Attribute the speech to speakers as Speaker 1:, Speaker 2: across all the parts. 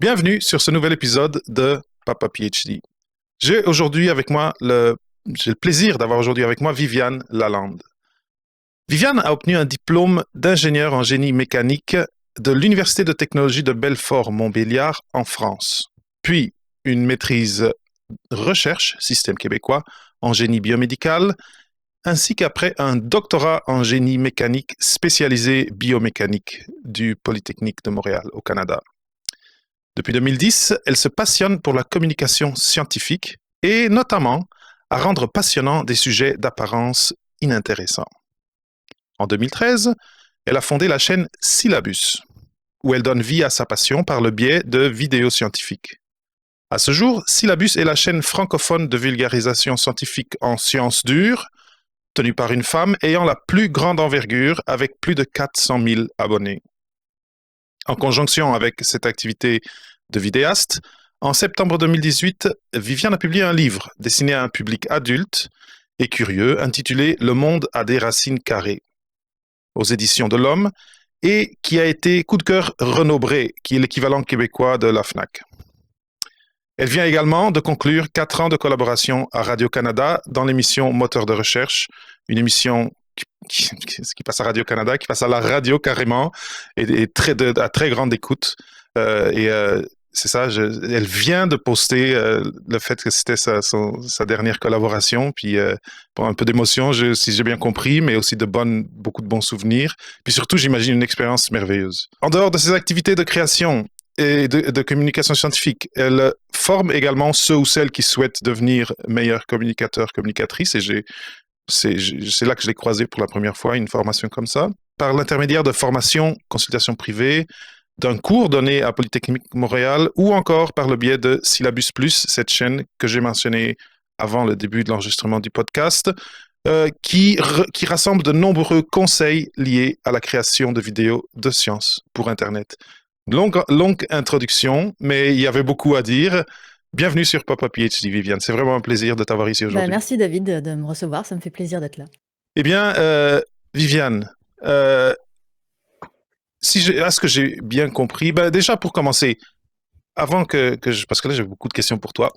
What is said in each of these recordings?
Speaker 1: Bienvenue sur ce nouvel épisode de Papa PhD. J'ai aujourd'hui avec moi j'ai le plaisir d'avoir aujourd'hui avec moi Viviane Lalande. Viviane a obtenu un diplôme d'ingénieur en génie mécanique de l'Université de technologie de Belfort-Montbéliard en France, puis une maîtrise recherche, système québécois, en génie biomédical, ainsi qu'après un doctorat en génie mécanique spécialisé biomécanique du Polytechnique de Montréal au Canada. Depuis 2010, elle se passionne pour la communication scientifique et notamment à rendre passionnant des sujets d'apparence inintéressants. En 2013, elle a fondé la chaîne Syllabus, où elle donne vie à sa passion par le biais de vidéos scientifiques. À ce jour, Syllabus est la chaîne francophone de vulgarisation scientifique en sciences dures, tenue par une femme ayant la plus grande envergure avec plus de 400 000 abonnés. En conjonction avec cette activité de vidéaste, en septembre 2018, Viviane a publié un livre destiné à un public adulte et curieux intitulé Le monde a des racines carrées, aux éditions de l'Homme, et qui a été coup de cœur Renaud-Bré, qui est l'équivalent québécois de la FNAC. Elle vient également de conclure 4 ans de collaboration à Radio-Canada dans l'émission Moteur de recherche, une émission qui passe à Radio-Canada, qui passe à la radio carrément, et à très grande écoute. C'est ça, elle vient de poster le fait que c'était sa dernière collaboration, puis pour un peu d'émotion, si j'ai bien compris, mais aussi beaucoup de bons souvenirs, puis surtout, j'imagine une expérience merveilleuse. En dehors de ses activités de création et de communication scientifique, elle forme également ceux ou celles qui souhaitent devenir meilleurs communicateurs, communicatrices, et c'est là que je l'ai croisé pour la première fois, une formation comme ça, par l'intermédiaire de formations, consultations privées, d'un cours donné à Polytechnique Montréal ou encore par le biais de Syllabus Plus, cette chaîne que j'ai mentionnée avant le début de l'enregistrement du podcast, qui rassemble de nombreux conseils liés à la création de vidéos de sciences pour Internet. Longue introduction, mais il y avait beaucoup à dire. Bienvenue sur Papa PhD, Viviane. C'est vraiment un plaisir de t'avoir ici aujourd'hui.
Speaker 2: Merci David de me recevoir, ça me fait plaisir d'être là.
Speaker 1: Eh bien, Viviane, à ce que j'ai bien compris, déjà pour commencer, parce que là j'ai beaucoup de questions pour toi,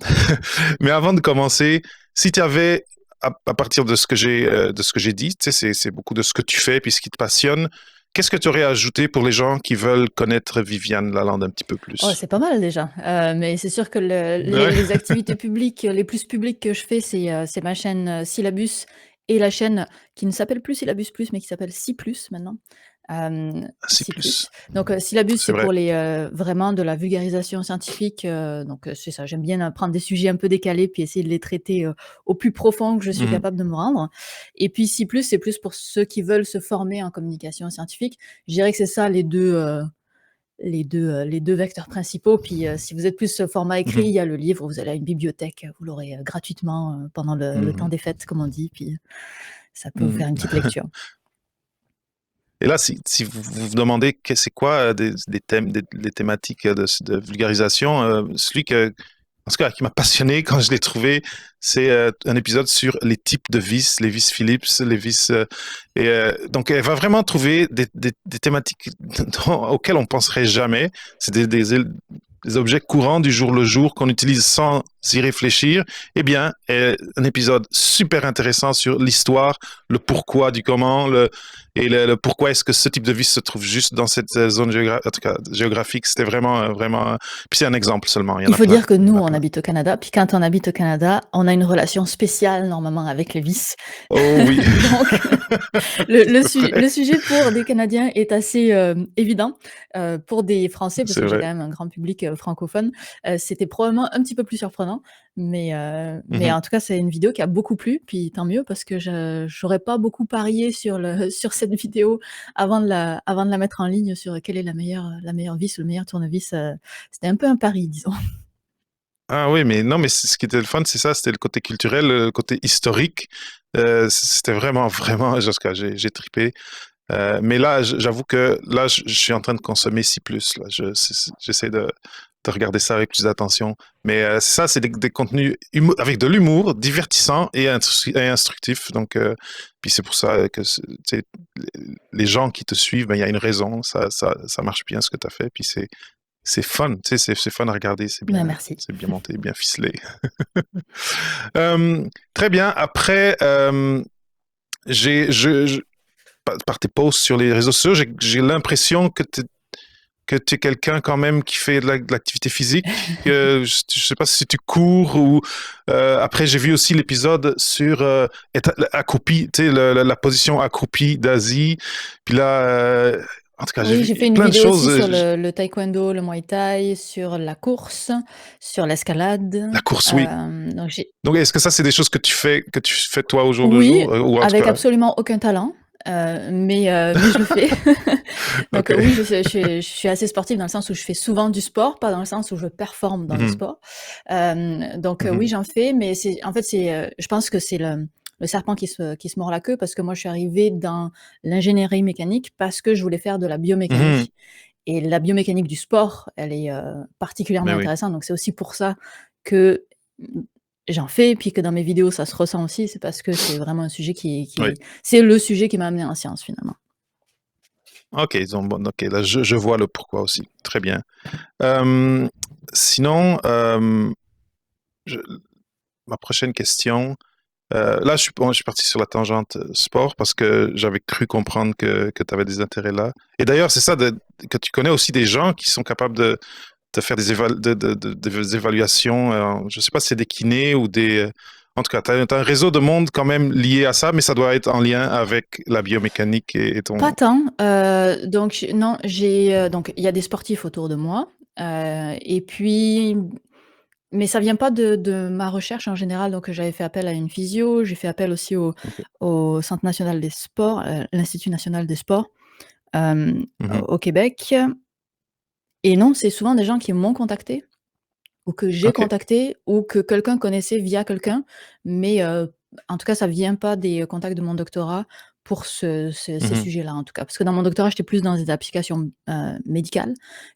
Speaker 1: mais avant de commencer, si tu avais, à partir de ce que j'ai dit, tu sais, c'est beaucoup de ce que tu fais puis ce qui te passionne. Qu'est-ce que tu aurais ajouté pour les gens qui veulent connaître Viviane Lalande un petit peu plus?
Speaker 2: Oh, c'est pas mal déjà, mais c'est sûr que
Speaker 1: Ouais.
Speaker 2: les activités publiques, les plus publiques que je fais, c'est ma chaîne Syllabus et la chaîne qui ne s'appelle plus Syllabus Plus, mais qui s'appelle Sy Plus maintenant.
Speaker 1: Ainsi
Speaker 2: Sy
Speaker 1: plus.
Speaker 2: Plus. Donc Syllabus,
Speaker 1: C'est
Speaker 2: c'est
Speaker 1: vrai.
Speaker 2: pour vraiment de la vulgarisation scientifique. Donc c'est ça, j'aime bien prendre des sujets un peu décalés puis essayer de les traiter au plus profond que je suis capable de me rendre. Et puis Sy Plus, c'est plus pour ceux qui veulent se former en communication scientifique. Je dirais que c'est ça les deux vecteurs principaux. Puis si vous êtes plus format écrit, il y a le livre, vous allez à une bibliothèque, vous l'aurez gratuitement pendant le temps des fêtes, comme on dit, puis ça peut vous faire une petite lecture.
Speaker 1: Et là, si vous demandez c'est quoi des thèmes, des thématiques de vulgarisation, en tout cas, qui m'a passionné quand je l'ai trouvé, c'est un épisode sur les types de vis, les vis Phillips, les vis. Donc, elle va vraiment trouver des thématiques auxquelles on penserait jamais. C'est des objets courants du jour le jour qu'on utilise sans y réfléchir. Eh bien, un épisode super intéressant sur l'histoire, le pourquoi du comment, le pourquoi est-ce que ce type de vis se trouve juste dans cette zone géographique. C'était vraiment. Puis c'est un exemple seulement.
Speaker 2: Il faut dire que nous, on habite au Canada, puis quand on habite au Canada, on a une relation spéciale normalement avec les vis.
Speaker 1: Oh oui.
Speaker 2: Donc, le sujet pour des Canadiens est assez évident. Pour des Français, parce que j'ai quand même un grand public francophone, c'était probablement un petit peu plus surprenant. Mais en tout cas, c'est une vidéo qui a beaucoup plu, puis tant mieux, parce que j'aurais pas beaucoup parié sur cette vidéo avant de la mettre en ligne sur quelle est la meilleure vis ou le meilleur tournevis. C'était un peu un pari, disons.
Speaker 1: Ah oui, mais non, mais ce qui était le fun, c'est ça, c'était le côté culturel, le côté historique. C'était vraiment, j'ai trippé. Mais là, j'avoue que là, je suis en train de consommer C+. Là, j'essaie de regarder ça avec plus d'attention. Mais ça, c'est des contenus avec de l'humour, divertissant et instructif. Donc, puis c'est pour ça que les gens qui te suivent, ben, il y a une raison. Ça marche bien ce que tu as fait. Puis c'est fun, tu sais, c'est fun à regarder,
Speaker 2: Merci.
Speaker 1: c'est bien monté, bien ficelé. Très bien. Après, par tes posts sur les réseaux sociaux, j'ai l'impression que tu es quelqu'un quand même qui fait de l'activité physique. Je sais pas si tu cours ou... après, j'ai vu aussi l'épisode sur accroupi, tu sais, la position accroupie d'Asie. Puis là, en tout cas, j'ai
Speaker 2: Oui,
Speaker 1: vu
Speaker 2: j'ai fait une
Speaker 1: plein de
Speaker 2: vidéo
Speaker 1: choses.
Speaker 2: aussi sur le taekwondo, le muay thai, sur la course, sur l'escalade.
Speaker 1: La course, oui.
Speaker 2: Donc j'ai
Speaker 1: Donc, est-ce que ça, c'est des choses que tu fais toi au jour le
Speaker 2: oui,
Speaker 1: jour? Ou en tout
Speaker 2: avec
Speaker 1: cas...
Speaker 2: absolument aucun talent, mais je le fais. Donc
Speaker 1: OK.
Speaker 2: oui, je suis assez sportive dans le sens où je fais souvent du sport, pas dans le sens où je performe dans le
Speaker 1: Mhm.
Speaker 2: sport. Donc oui,
Speaker 1: Mhm.
Speaker 2: j'en fais, mais en fait, je pense que c'est le serpent qui se mord la queue parce que moi, je suis arrivée dans l'ingénierie mécanique parce que je voulais faire de la
Speaker 1: Mhm.
Speaker 2: biomécanique. Et la biomécanique du sport, elle est particulièrement
Speaker 1: Mais oui.
Speaker 2: intéressante. Donc c'est aussi pour ça que j'en fais, puis que dans mes vidéos, ça se ressent aussi. C'est parce que c'est vraiment un sujet
Speaker 1: Oui.
Speaker 2: c'est le sujet qui m'a amené en sciences finalement.
Speaker 1: OK, donc, bon, OK, là, je vois le pourquoi aussi. Très bien. Euh, Sinon, je- ma prochaine question. Là, je suis parti sur la tangente sport parce que j'avais cru comprendre que tu avais des intérêts là. Et d'ailleurs, c'est ça, que tu connais aussi des gens qui sont capables de faire des évaluations. Je ne sais pas si c'est des kinés ou des... En tout cas, tu as un réseau de monde quand même lié à ça, mais ça doit être en lien avec la biomécanique et ton...
Speaker 2: Pas tant. Donc non, donc il y a des sportifs autour de moi. Et puis, mais ça vient pas de ma recherche en général. Donc j'avais fait appel à une physio, j'ai fait appel aussi
Speaker 1: Ok.
Speaker 2: au Centre national des sports, l'Institut national des sports,
Speaker 1: Mhm.
Speaker 2: au Québec. Et non, c'est souvent des gens qui m'ont contacté ou que j'ai
Speaker 1: OK.
Speaker 2: contacté ou que quelqu'un connaissait via quelqu'un, mais en tout cas, ça vient pas des contacts de mon doctorat pour ces
Speaker 1: Mhm.
Speaker 2: sujets-là, en tout cas. Parce que dans mon doctorat, j'étais plus dans des applications, médicales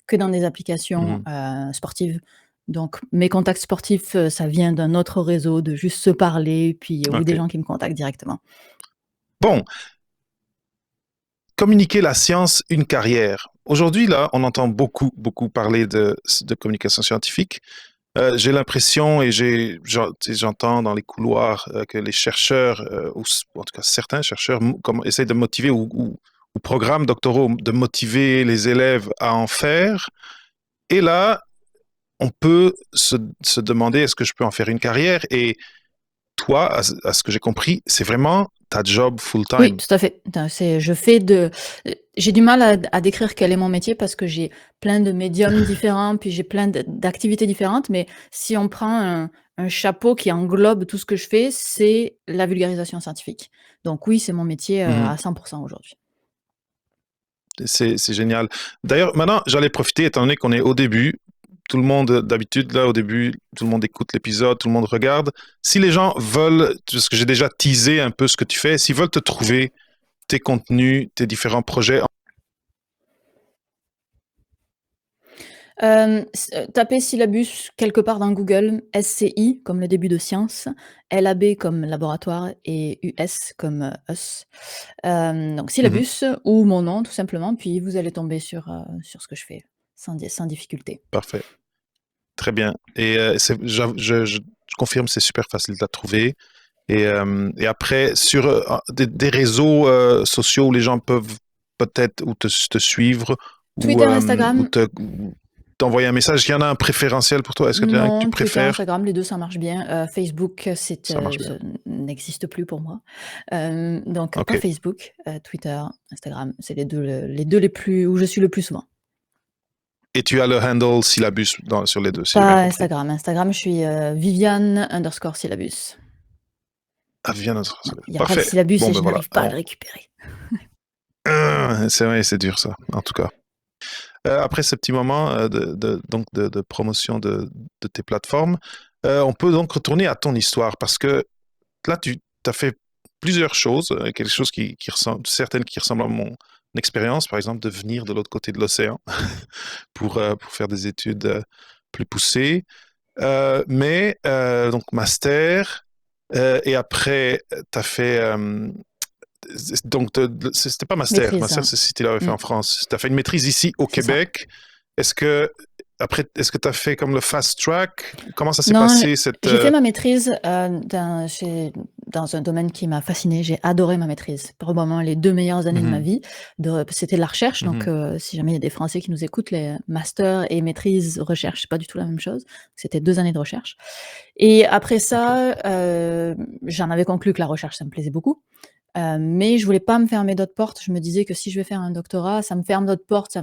Speaker 2: que dans des applications,
Speaker 1: Mhm.
Speaker 2: sportives. Donc mes contacts sportifs, ça vient d'un autre réseau, de juste se parler, puis ou des
Speaker 1: OK.
Speaker 2: gens qui me contactent directement.
Speaker 1: Bon, communiquer la science, une carrière. Aujourd'hui, là, on entend beaucoup parler de communication scientifique. J'ai l'impression et tu sais, j'entends dans les couloirs que les chercheurs, ou en tout cas certains chercheurs, essayent de motiver ou programmes doctoraux de motiver les élèves à en faire. Et là, on peut se demander est-ce que je peux en faire une carrière? Et toi, à ce que j'ai compris, c'est vraiment ta job
Speaker 2: Oui,
Speaker 1: full-time.
Speaker 2: tout à fait. J'ai du mal à décrire quel est mon métier parce que j'ai plein de médiums différents, puis j'ai plein d'activités différentes, mais si on prend un chapeau qui englobe tout ce que je fais, c'est la vulgarisation scientifique. Donc oui, c'est mon métier,
Speaker 1: Mhm.
Speaker 2: à 100 aujourd'hui.
Speaker 1: C'est génial. D'ailleurs, maintenant, j'allais profiter, étant donné qu'on est au début, tout le monde, d'habitude, là, au début, tout le monde écoute l'épisode, tout le monde regarde. Si les gens veulent, parce que j'ai déjà teasé un peu ce que tu fais, s'ils veulent te trouver, tes contenus, tes différents projets.
Speaker 2: Tapez syllabus quelque part dans Google, SCI comme le début de science, LAB comme laboratoire et US comme, us. Donc
Speaker 1: Mhm.
Speaker 2: syllabus ou mon nom tout simplement, puis vous allez tomber sur ce que je fais sans difficulté.
Speaker 1: Parfait. Très bien. Et je confirme, c'est super facile de la trouver. Et après, sur des réseaux sociaux où les gens peuvent peut-être ou te suivre
Speaker 2: Twitter,
Speaker 1: ou
Speaker 2: Instagram,
Speaker 1: t'envoyer un message, il y en a un préférentiel pour toi? Est-ce que tu as un que tu
Speaker 2: non, Twitter,
Speaker 1: préfères?
Speaker 2: Instagram, les 2 ça marche bien. Facebook,
Speaker 1: Ça marche bien.
Speaker 2: ça n'existe plus pour moi. Donc pas
Speaker 1: OK.
Speaker 2: Facebook, Twitter, Instagram, c'est les 2 les plus où je suis le plus souvent.
Speaker 1: Et tu as le handle syllabus sur les deux, si j'ai bien
Speaker 2: Pas
Speaker 1: compris.
Speaker 2: Instagram. Instagram, je suis, Viviane_syllabus.
Speaker 1: Ah, viens
Speaker 2: Non, il y a pas le
Speaker 1: Parfait.
Speaker 2: syllabus
Speaker 1: Bon,
Speaker 2: et
Speaker 1: ben
Speaker 2: je
Speaker 1: voilà.
Speaker 2: n'arrive pas à le récupérer.
Speaker 1: C'est vrai, c'est dur ça, en tout cas. Après ce petit moment donc de promotion de tes plateformes, on peut donc retourner à ton histoire parce que là, tu as fait plusieurs choses, quelque chose qui ressemble, certaines qui ressemblent à mon expérience, par exemple, de venir de l'autre côté de l'océan pour faire des études plus poussées. Donc, master, et après, tu as fait. Donc, c'était pas master.
Speaker 2: Maîtrise,
Speaker 1: Master,
Speaker 2: hein.
Speaker 1: c'est si tu l'avais fait
Speaker 2: Mmh.
Speaker 1: en France. Tu as fait une maîtrise ici au
Speaker 2: C'est ça.
Speaker 1: Québec. Est-ce que après, est-ce que tu as fait comme le fast track? Comment ça s'est
Speaker 2: Non,
Speaker 1: passé cette
Speaker 2: j'ai fait ma maîtrise dans un domaine qui m'a fascinée. J'ai adoré ma maîtrise. Probablement les 2 meilleures années de ma
Speaker 1: Mhm,
Speaker 2: vie. C'était de la recherche, donc
Speaker 1: mhm,
Speaker 2: si jamais il y a des Français qui nous écoutent, les masters et maîtrise recherche, c'est pas du tout la même chose. C'était 2 années de recherche et après
Speaker 1: ok.
Speaker 2: ça, j'en avais conclu que la recherche, ça me plaisait beaucoup. Mais je voulais pas me fermer d'autres portes. Je me disais que si je vais faire un doctorat, ça me ferme d'autres portes,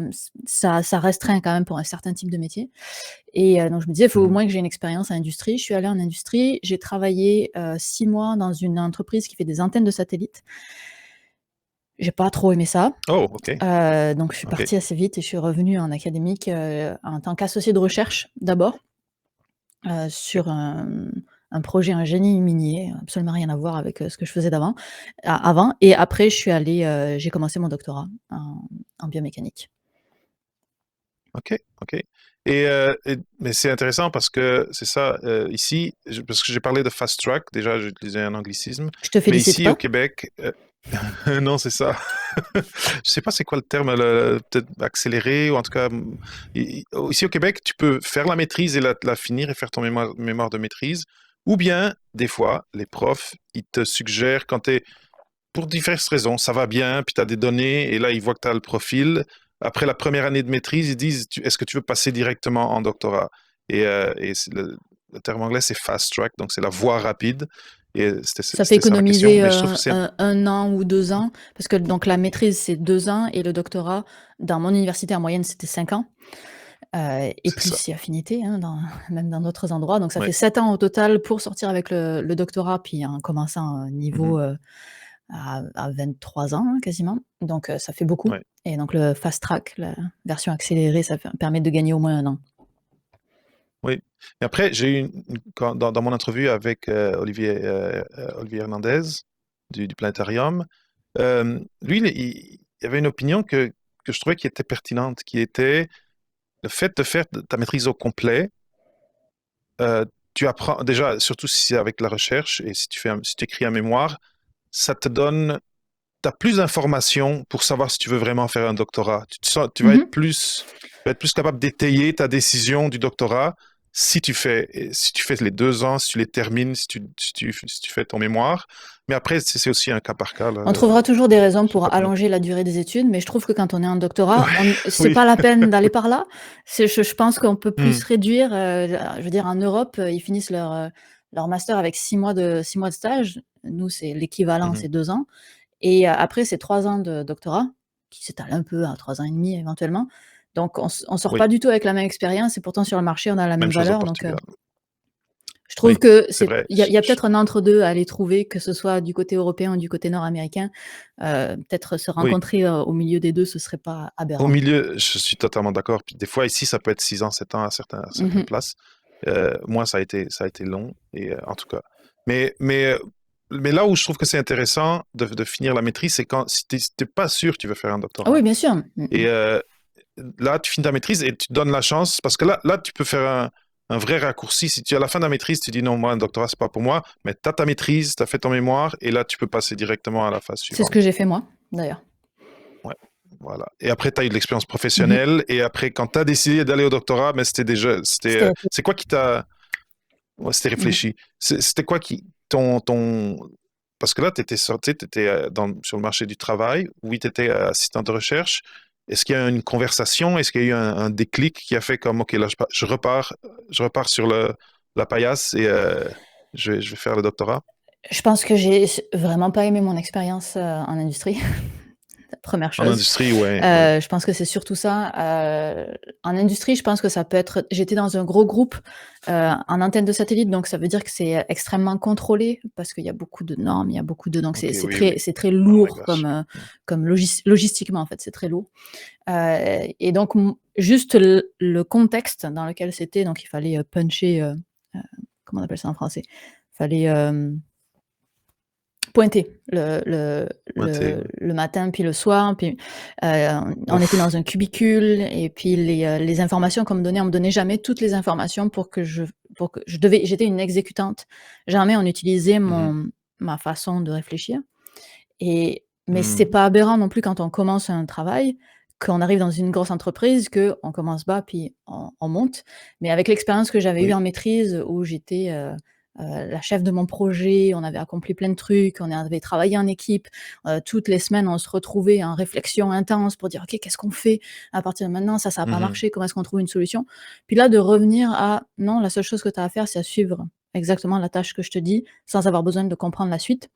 Speaker 2: ça restreint quand même pour un certain type de métier et donc je me disais: «Il faut au
Speaker 1: Mhm.
Speaker 2: moins que j'ai une expérience en industrie». Je suis allée en industrie, j'ai travaillé, 6 mois dans une entreprise qui fait des antennes de satellites. J'ai pas trop aimé ça,
Speaker 1: Oh, ok,
Speaker 2: donc je suis
Speaker 1: ok,
Speaker 2: partie assez vite et je suis revenue en académique, en tant qu'associée de recherche d'abord,
Speaker 1: ok.
Speaker 2: sur un projet, un génie minier, absolument rien à voir avec, ce que je faisais avant et après je suis allée, j'ai commencé mon doctorat en biomécanique.
Speaker 1: OK, OK. Mais c'est intéressant parce que c'est ça, ici, parce que j'ai parlé de fast track, déjà j'ai utilisé un anglicisme,
Speaker 2: Je te
Speaker 1: mais
Speaker 2: félicite
Speaker 1: ici au
Speaker 2: pas.
Speaker 1: Québec, non, c'est ça. Je sais pas c'est quoi le terme, peut-être accéléré, ou en tout cas, ici au Québec, tu peux faire la maîtrise et la finir et faire ton mémoire de maîtrise, ou bien, des fois, les profs, ils te suggèrent quand tu es pour diverses raisons. Ça va bien, puis tu as des données, et là, ils voient que tu as le profil. Après la première année de maîtrise, ils disent, est-ce que tu veux passer directement en doctorat? Et le terme anglais, c'est fast track, donc c'est la voie rapide. Et
Speaker 2: Ça fait
Speaker 1: c'était ça la question.
Speaker 2: économiser,
Speaker 1: Mais je trouve que c'est...
Speaker 2: 1 an ou 2 ans parce que donc la maîtrise, c'est 2 ans et le doctorat, dans mon université, en moyenne, c'était 5 ans, et
Speaker 1: C'est
Speaker 2: plus
Speaker 1: ça.
Speaker 2: si affinité, hein, même dans d'autres endroits. Donc ça
Speaker 1: Oui.
Speaker 2: fait 7 ans au total pour sortir avec le doctorat, puis en commençant,
Speaker 1: Mhm.
Speaker 2: niveau, à 23 ans, hein, quasiment. Donc ça fait beaucoup
Speaker 1: Ouais.
Speaker 2: et donc le fast track, la version accélérée, ça permet de gagner au moins 1 an.
Speaker 1: Oui. Et après, j'ai eu dans mon entrevue avec Olivier Hernandez du Planétarium, lui, il y avait une opinion que je trouvais qui était pertinente, qui était le fait de faire ta maîtrise au complet. Tu apprends déjà, surtout si c'est avec la recherche et si tu écris un mémoire, ça te donne, t'as plus d'informations pour savoir si tu veux vraiment faire un doctorat. Tu vas
Speaker 2: Mmh.
Speaker 1: être plus capable d'étayer ta décision du doctorat si tu fais les 2 ans, si tu les termines, si tu fais ton mémoire. Mais après, c'est aussi un cas par cas, là.
Speaker 2: On trouvera toujours des raisons
Speaker 1: J'ai
Speaker 2: pour
Speaker 1: pas de
Speaker 2: allonger la durée des études, mais je trouve que quand on est en doctorat, c'est
Speaker 1: Oui.
Speaker 2: pas la peine d'aller par là. Je pense qu'on peut plus
Speaker 1: Hmm,
Speaker 2: réduire, je veux dire en Europe, ils finissent leur master avec 6 mois de stage. Nous, c'est l'équivalent,
Speaker 1: mhm.
Speaker 2: c'est 2 ans et après c'est 3 ans de doctorat qui s'étalent un peu à 3 ans et demi éventuellement. Donc on sort
Speaker 1: Oui,
Speaker 2: pas du tout avec la même expérience et pourtant sur le marché on a la même
Speaker 1: même chose au
Speaker 2: valeur donc
Speaker 1: Portugal.
Speaker 2: je trouve
Speaker 1: Oui,
Speaker 2: que
Speaker 1: c'est vrai.
Speaker 2: il y a peut-être un entre-deux à aller trouver, que ce soit du côté européen ou du côté nord-américain. Peut-être se
Speaker 1: Oui,
Speaker 2: rencontrer, au milieu des 2, ce serait pas
Speaker 1: au
Speaker 2: aberrant.
Speaker 1: milieu, je suis totalement d'accord. Puis des fois, ici, ça peut être 6 ans, 7 ans à certaines
Speaker 2: Mmh.
Speaker 1: places. Moi, ça a été long, et en tout cas. Mais, mais, euh, mais là où je trouve que c'est intéressant de finir la maîtrise, c'est quand si t'es pas sûr que tu veux faire un
Speaker 2: Ah
Speaker 1: doctorat.
Speaker 2: oui, bien sûr. Mmh
Speaker 1: Et
Speaker 2: mh.
Speaker 1: là, tu finis ta maîtrise et tu donnes la chance, parce que là tu peux faire un vrai raccourci. Si tu à la fin de la maîtrise, tu dis non, moi, un doctorat, c'est pas pour moi, mais tu as ta maîtrise, tu as fait ton mémoire, et là, tu peux passer directement à la phase
Speaker 2: C'est ce que
Speaker 1: suivante.
Speaker 2: j'ai fait moi, d'ailleurs.
Speaker 1: Ouais, voilà. Et après, tu as eu de l'expérience
Speaker 2: Mmh.
Speaker 1: professionnelle. Et après, quand tu as décidé d'aller au doctorat, mais c'était déjà.
Speaker 2: C'était
Speaker 1: C'est quoi qui t'a. Ouais, c'était
Speaker 2: mmh.
Speaker 1: réfléchi. C'était quoi qui. Ton. Parce que là, tu étais sorti, tu étais sur le marché du travail. Oui, tu étais assistant de recherche. Est-ce qu'il y a eu une conversation? Est-ce qu'il y a eu un déclic qui a fait comme, OK, là, je repars sur la paillasse, et je vais faire le doctorat?
Speaker 2: Je pense que j'ai vraiment pas aimé mon expérience, en industrie, la 1re
Speaker 1: En
Speaker 2: chose.
Speaker 1: industrie, ouais, ouais.
Speaker 2: Je pense que c'est surtout ça. En industrie, je pense que ça peut être j'étais dans un gros groupe, en antenne de satellite, donc ça veut dire que c'est extrêmement contrôlé parce qu'il y a beaucoup de normes, il y a beaucoup de donc
Speaker 1: OK, oui, oui.
Speaker 2: c'est très
Speaker 1: Oh my
Speaker 2: lourd
Speaker 1: gosh.
Speaker 2: comme logistiquement, en fait, c'est très lourd. Et donc juste le contexte dans lequel c'était, donc il fallait, puncher, comment on appelle ça en français? Il fallait, pointer
Speaker 1: Ouais, t'es-
Speaker 2: le matin, puis le soir, puis, on était
Speaker 1: Ouf.
Speaker 2: dans un cubicule et puis les informations qu'on me donnait jamais toutes les informations pour que j'étais une exécutante. Jamais on utilisait
Speaker 1: Mhm.
Speaker 2: ma façon de réfléchir mais c'est
Speaker 1: Hmm.
Speaker 2: pas aberrant non plus quand on commence un travail qu'on arrive dans une grosse entreprise, qu'on commence bas, puis on monte. Mais avec l'expérience que j'avais eue
Speaker 1: Oui.
Speaker 2: en maîtrise, où j'étais la chef de mon projet, on avait accompli plein de trucs, on avait travaillé en équipe. Toutes les semaines, on se retrouvait en réflexion intense pour dire: «OK, qu'est-ce qu'on fait à partir de maintenant? Ça n'a pas
Speaker 1: Mhm.
Speaker 2: marché, comment est-ce qu'on trouve une solution?» Puis là, de revenir à: «Non, la seule chose que tu as à faire, c'est à suivre exactement la tâche que je te dis, sans avoir besoin de comprendre la suite».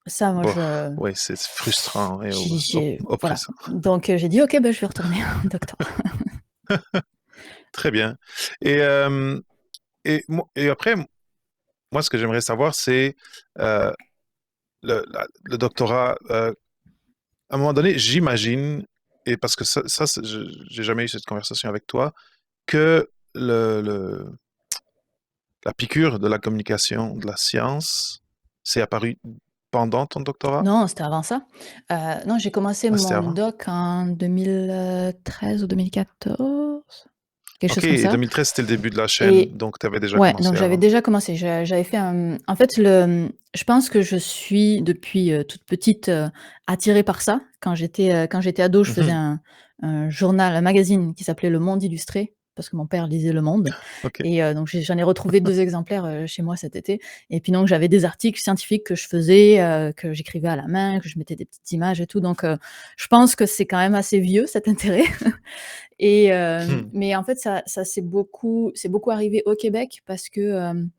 Speaker 2: Ça, moi,
Speaker 1: Bon, ouais, c'est frustrant et
Speaker 2: voilà.
Speaker 1: oppressant.
Speaker 2: Donc j'ai dit: «OK, ben, je vais retourner en doctorat».
Speaker 1: Très bien. Et, et après, moi, ce que j'aimerais savoir, c'est euh, le doctorat. À un moment donné, j'imagine, et parce que j'ai jamais eu cette conversation avec toi, que la piqûre de la communication, de la science, s'est apparue pendant ton doctorat?
Speaker 2: Non, c'était avant ça. Non, j'ai commencé
Speaker 1: Ah, c'était
Speaker 2: mon
Speaker 1: avant?
Speaker 2: doc en 2013 ou 2014, quelque
Speaker 1: Ok,
Speaker 2: chose comme
Speaker 1: et
Speaker 2: ça.
Speaker 1: 2013, c'était le début de la chaîne,
Speaker 2: Et
Speaker 1: donc tu avais déjà
Speaker 2: ouais, donc
Speaker 1: commencé
Speaker 2: j'avais
Speaker 1: avant.
Speaker 2: déjà commencé. J'avais fait un en fait, je pense que je suis depuis, toute petite, attirée par ça. Quand j'étais ado, je faisais
Speaker 1: Mhm.
Speaker 2: un journal, un magazine qui s'appelait Le Monde Illustré, parce que mon père lisait Le Monde.
Speaker 1: Ok.
Speaker 2: Et donc j'en ai retrouvé 2 exemplaires, chez moi cet été. Et puis donc j'avais des articles scientifiques que je faisait, que j'écrivais à la main, que je mettais des petites images et tout. Donc je pense que c'est quand même assez vieux cet intérêt. Et
Speaker 1: Hmm.
Speaker 2: mais en fait, ça c'est beaucoup arrivé au Québec parce que, heu,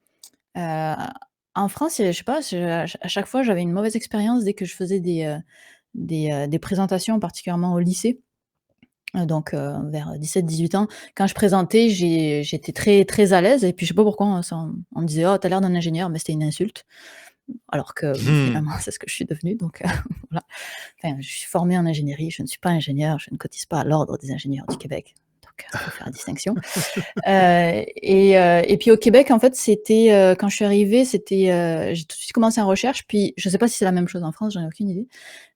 Speaker 2: en France, je sais pas, à chaque fois, j'avais une mauvaise expérience dès que je faisais des présentations, particulièrement au lycée. Donc vers 17-18 ans, quand je présentais, j'étais très, très à l'aise. Et puis je sais pas pourquoi on me disait: «Oh, tu as l'air d'un ingénieur», mais c'était une insulte, alors que
Speaker 1: Hmm.
Speaker 2: finalement, c'est ce que je suis devenue. Donc voilà. Enfin, je suis formée en ingénierie, je ne suis pas ingénieure, je ne cotise pas à l'Ordre des ingénieurs du Québec. Donc il faut faire la distinction. Et puis au Québec, en fait, c'était, quand je suis arrivée, j'ai tout de suite commencé en recherche. Puis je sais pas si c'est la même chose en France, j'en ai aucune idée.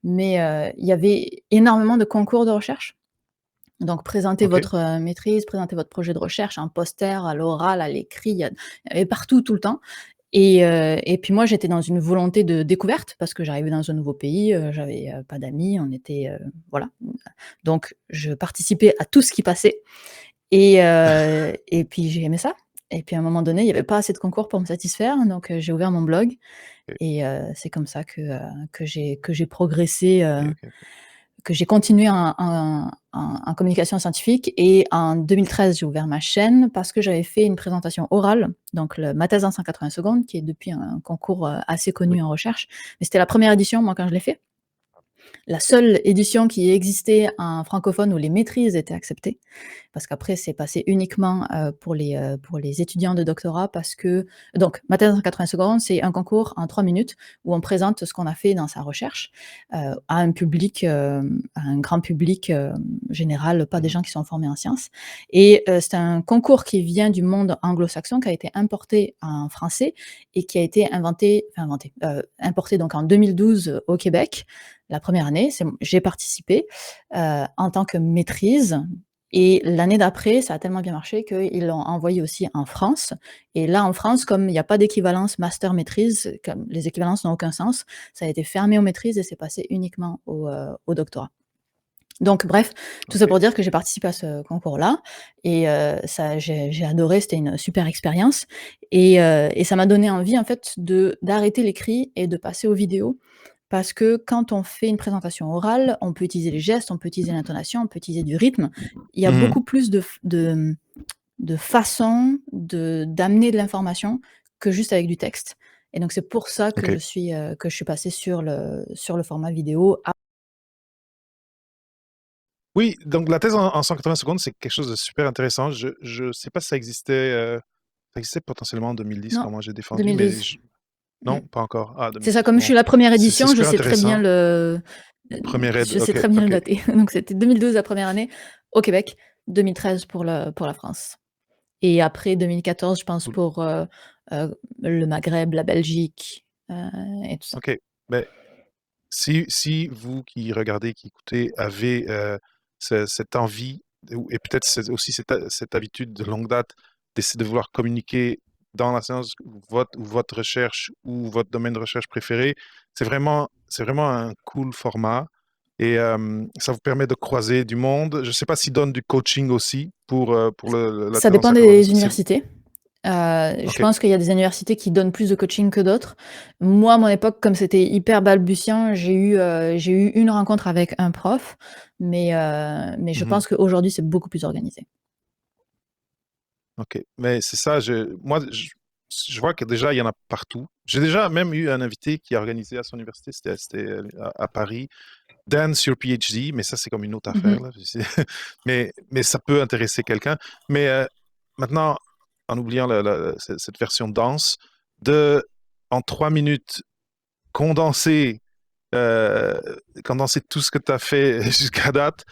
Speaker 2: Mais il y avait énormément de concours de recherche. Donc présenter
Speaker 1: Ok.
Speaker 2: votre, maîtrise, présenter votre projet de recherche, un poster, à l'oral, à l'écrit, il y avait partout, tout le temps. Et puis moi, j'étais dans une volonté de découverte parce que j'arrivais dans un nouveau pays, j'avais, pas d'amis, on était, voilà. Donc je participais à tout ce qui passait. Et puis j'ai aimé ça. Et puis à un moment donné, il y avait pas assez de concours pour me satisfaire, donc j'ai ouvert mon blog.
Speaker 1: Ok,
Speaker 2: Et c'est comme ça que j'ai progressé,
Speaker 1: ok.
Speaker 2: que j'ai continué en communication scientifique. Et en 2013, j'ai ouvert ma chaîne parce que j'avais fait une présentation orale, donc ma thèse en 180 secondes, qui est depuis un concours, assez
Speaker 1: Oui.
Speaker 2: connu en recherche. Mais c'était la première édition, moi, quand je l'ai fait. La seule édition qui existait en francophone où les maîtrises étaient acceptées, parce qu'après c'est passé uniquement, pour les étudiants de doctorat. Parce que donc ma thèse en 80 secondes, c'est un concours en 3 minutes où on présente ce qu'on a fait dans sa recherche, à un public, à un grand public, général, pas des
Speaker 1: Mhm.
Speaker 2: gens qui sont formés en sciences. Et c'est un concours qui vient du monde anglo-saxon, qui a été importé en français et qui a été importé donc en 2012 au Québec. La première année, j'ai participé, en tant que maîtrise. Et l'année d'après, ça a tellement bien marché qu'ils l'ont envoyé aussi en France. Et là, en France, comme il n'y a pas d'équivalence master-maîtrise, comme les équivalences n'ont aucun sens, ça a été fermé aux maîtrises et c'est passé uniquement au doctorat. Donc bref, tout ça
Speaker 1: Ok.
Speaker 2: pour dire que j'ai participé à ce concours-là. Et ça, j'ai adoré, c'était une super expérience. Et ça m'a donné envie, en fait, d'arrêter l'écrit et de passer aux vidéos. Parce que quand on fait une présentation orale, on peut utiliser les gestes, on peut utiliser l'intonation, on peut utiliser du rythme. Il y a
Speaker 1: Mhm.
Speaker 2: beaucoup plus de façons d'amener de l'information que juste avec du texte. Et donc c'est pour ça
Speaker 1: Ok.
Speaker 2: que je suis passée sur le format vidéo.
Speaker 1: Oui, donc la thèse en 180 secondes, c'est quelque chose de super intéressant. Je sais pas si ça existait potentiellement en 2010
Speaker 2: Non,
Speaker 1: quand moi j'ai défendu, mais
Speaker 2: 2012.
Speaker 1: non,
Speaker 2: Mmh.
Speaker 1: pas encore. Ah,
Speaker 2: C'est ça,
Speaker 1: 2012.
Speaker 2: comme je
Speaker 1: Bon,
Speaker 2: suis la première
Speaker 1: c'est
Speaker 2: édition,
Speaker 1: super intéressant. Première aide,
Speaker 2: je sais
Speaker 1: ok,
Speaker 2: très bien le
Speaker 1: ok.
Speaker 2: dater. Donc c'était 2012 la première année au Québec, 2013 pour la France. Et après 2014, je pense,
Speaker 1: Cool.
Speaker 2: pour, le Maghreb, la Belgique, et tout ça.
Speaker 1: Ok. Ben, si vous qui regardez, qui écoutez, avez cette envie, et peut-être aussi cette habitude de longue date d'essayer de vouloir communiquer dans la science, votre recherche ou votre domaine de recherche préféré, c'est vraiment un cool format. Et ça vous permet de croiser du monde. Je ne sais pas s'ils donnent du coaching aussi pour la
Speaker 2: Ça
Speaker 1: thèse en
Speaker 2: dépend
Speaker 1: 180.
Speaker 2: des universités. Je
Speaker 1: OK.
Speaker 2: pense qu'il y a des universités qui donnent plus de coaching que d'autres. Moi, à mon époque, comme c'était hyper balbutiant, j'ai eu une rencontre avec un prof, mais je
Speaker 1: Mhm.
Speaker 2: pense qu'aujourd'hui, c'est beaucoup plus organisé.
Speaker 1: OK. Mais c'est ça, moi, je vois que déjà, il y en a partout. J'ai déjà même eu un invité qui a organisé à son université, c'était à Paris, Dance Your PhD, mais ça, c'est comme une autre affaire,
Speaker 2: Mhm.
Speaker 1: là. Mais ça peut intéresser quelqu'un. Mais maintenant, en oubliant cette version dense, en 3 minutes, condenser, euh, condenser tout ce que tu as fait jusqu'à date,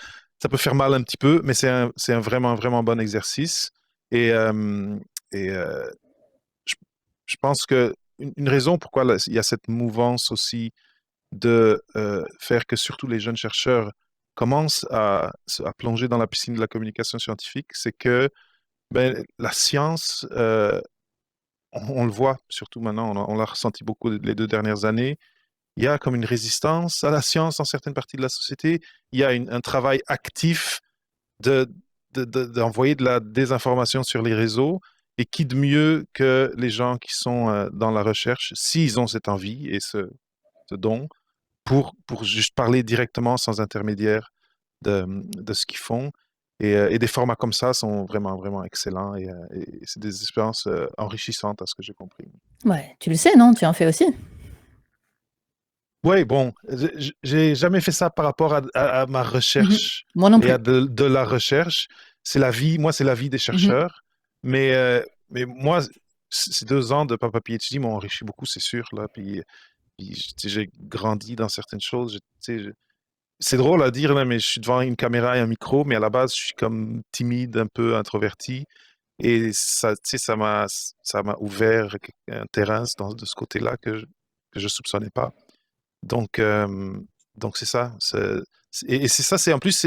Speaker 1: ça peut faire mal un petit peu, mais c'est un vraiment, vraiment bon exercice. Et, euh, et je, je pense que une raison pourquoi il y a cette mouvance aussi de faire que surtout les jeunes chercheurs commencent à plonger dans la piscine de la communication scientifique, c'est que ben, la science, on le voit surtout maintenant, on l'a ressenti beaucoup les 2 dernières années, il y a comme une résistance à la science dans certaines parties de la société, il y a un travail actif de, d'envoyer de la désinformation sur les réseaux, et qui de mieux que les gens qui sont dans la recherche, s'ils ont cette envie et ce don, pour juste parler directement sans intermédiaire de ce qu'ils font. Et des formats comme ça sont vraiment, vraiment excellents, et c'est des expériences enrichissantes à ce que j'ai compris.
Speaker 2: Ouais, tu le sais, non? Tu en fais aussi?
Speaker 1: Oui, bon, j'ai jamais fait ça par rapport à ma
Speaker 2: Mhm.
Speaker 1: recherche
Speaker 2: Moi non
Speaker 1: et à
Speaker 2: plus.
Speaker 1: de la recherche. C'est la vie, moi, c'est la vie des
Speaker 2: Mhm.
Speaker 1: chercheurs. Mais moi, ces 2 ans de Papa PhD m'ont enrichi beaucoup, c'est sûr, là. Puis, tu sais, j'ai grandi dans certaines choses. Tu sais, c'est drôle à dire, là, mais je suis devant une caméra et un micro, mais à la base, je suis comme timide, un peu introverti. Et ça, tu sais, ça m'a ouvert un terrain de ce côté-là que je soupçonnais pas. Donc, euh, donc c'est ça. Et c'est ça, c'est en plus,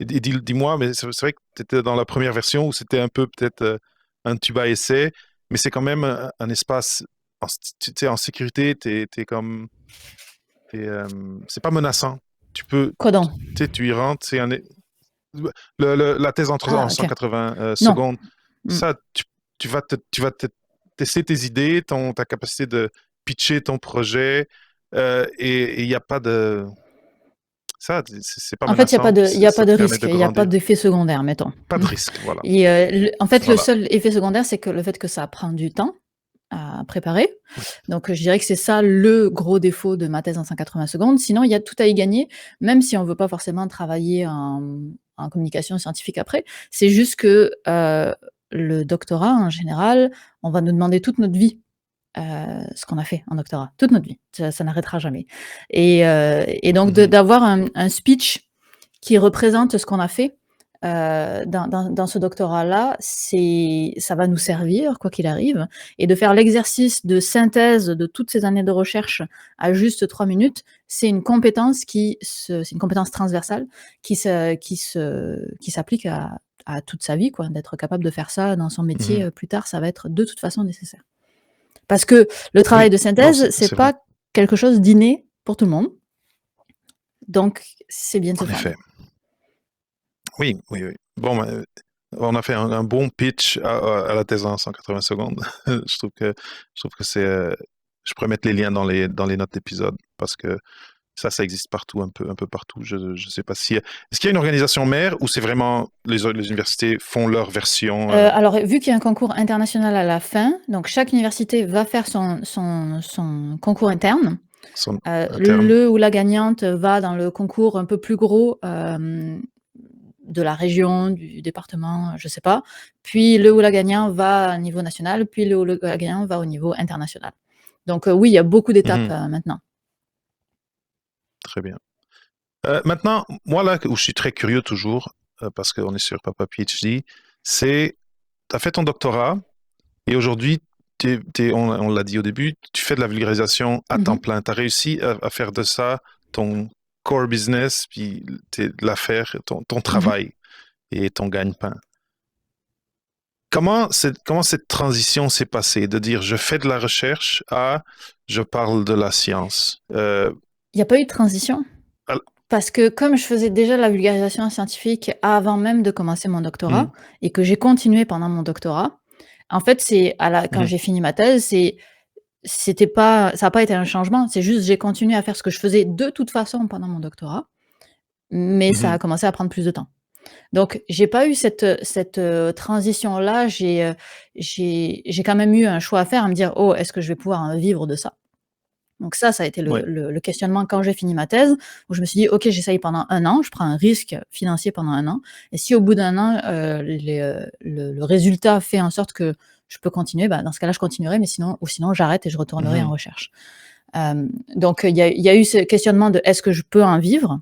Speaker 1: dis-moi, mais c'est vrai que tu étais dans la première version où c'était un peu peut-être un tuba essai, mais c'est quand même un espace, tu sais, en sécurité, c'est pas menaçant. Tu peux,
Speaker 2: Quoi donc?
Speaker 1: tu sais, tu y rentres, la thèse en
Speaker 2: Ah, ok.
Speaker 1: 180
Speaker 2: Non.
Speaker 1: secondes,
Speaker 2: Mm.
Speaker 1: ça, tu vas tester tes idées, ta capacité de pitcher ton projet, et il n'y a pas de... Ça, c'est pas
Speaker 2: En fait,
Speaker 1: menaçant, puis
Speaker 2: il y a
Speaker 1: ça
Speaker 2: pas
Speaker 1: te
Speaker 2: de
Speaker 1: permet
Speaker 2: risque,
Speaker 1: de
Speaker 2: il y a pas
Speaker 1: grandir.
Speaker 2: d'effet secondaire, mettons.
Speaker 1: Pas de risque, voilà.
Speaker 2: Et en fait, le
Speaker 1: Voilà.
Speaker 2: seul effet secondaire, c'est que le fait que ça prend du temps à préparer.
Speaker 1: Oui.
Speaker 2: Donc, je dirais que c'est ça le gros défaut de ma thèse en 180 secondes. Sinon, il y a tout à y gagner, même si on veut pas forcément travailler en communication scientifique après. C'est juste que le doctorat, en général, on va nous demander toute notre vie ce qu'on a fait en doctorat, toute notre vie. Ça n'arrêtera jamais. Et donc,
Speaker 1: Mhm.
Speaker 2: d'avoir un speech qui représente ce qu'on a fait dans ce doctorat-là, ça va nous servir, quoi qu'il arrive, et de faire l'exercice de synthèse de toutes ces années de recherche à juste 3 minutes, c'est une compétence c'est une compétence transversale qui s'applique à toute sa vie, quoi. D'être capable de faire ça dans son métier
Speaker 1: Mhm.
Speaker 2: plus tard, ça va être de toute façon nécessaire. Parce que le travail
Speaker 1: Oui,
Speaker 2: de
Speaker 1: non,
Speaker 2: synthèse, c'est
Speaker 1: c'est vrai.
Speaker 2: pas quelque chose d'inné pour tout le monde, donc c'est bien de se
Speaker 1: En
Speaker 2: former.
Speaker 1: effet. Oui, oui, oui. Bon, on a fait un bon pitch à la thèse en 180 secondes. Je trouve que c'est. Je pourrais mettre les liens dans les notes d'épisode, parce que ça existe partout, un peu partout. Je ne sais pas si. Est-ce qu'il y a une organisation mère, ou c'est vraiment les universités font leur version
Speaker 2: Alors, vu qu'il y a un concours international à la fin, donc chaque université va faire son concours interne.
Speaker 1: interne?
Speaker 2: Le ou la gagnante va dans le concours un peu plus gros de la région, du département, je sais pas. Puis le ou la gagnant va au niveau national, puis le ou la gagnant va au niveau international. Donc oui, il y a beaucoup d'étapes
Speaker 1: Mhm.
Speaker 2: maintenant.
Speaker 1: Très bien. Maintenant, moi, là où je suis très curieux toujours, parce qu'on est sur Papa PhD, c'est, tu as fait ton doctorat, et aujourd'hui, on l'a dit au début, tu fais de la vulgarisation à temps
Speaker 2: Mhm,
Speaker 1: plein. Tu as réussi à faire de ça ton core business, puis l'affaire, ton
Speaker 2: mhm.
Speaker 1: travail et ton gagne-pain. Comment cette transition s'est passée, de dire je fais de la recherche à je parle de la science?
Speaker 2: Il n'y a pas eu de transition. Parce que comme je faisais déjà de la vulgarisation scientifique avant même de commencer mon
Speaker 1: Mmh.
Speaker 2: doctorat et que j'ai continué pendant mon doctorat, en fait, quand
Speaker 1: Mmh.
Speaker 2: j'ai fini ma thèse, ça a pas été un changement, c'est juste j'ai continué à faire ce que je faisais de toute façon pendant mon doctorat, mais ça
Speaker 1: Mmh.
Speaker 2: a commencé à prendre plus de temps. Donc j'ai pas eu cette transition-là, j'ai quand même eu un choix à faire, à me dire: «Oh, est-ce que je vais pouvoir en vivre de ça?» Donc ça a été le
Speaker 1: Ouais.
Speaker 2: le le questionnement quand j'ai fini ma thèse, où je me suis dit: «OK, j'essaye pendant un an, je prends un risque financier pendant un an et si au bout d'un an, le résultat fait en sorte que je peux continuer, bah, dans ce cas-là, je continuerai, mais sinon j'arrête et je retournerai en
Speaker 1: Mmh.
Speaker 2: recherche». Donc il y a eu ce questionnement de: «Est-ce que je peux en vivre?»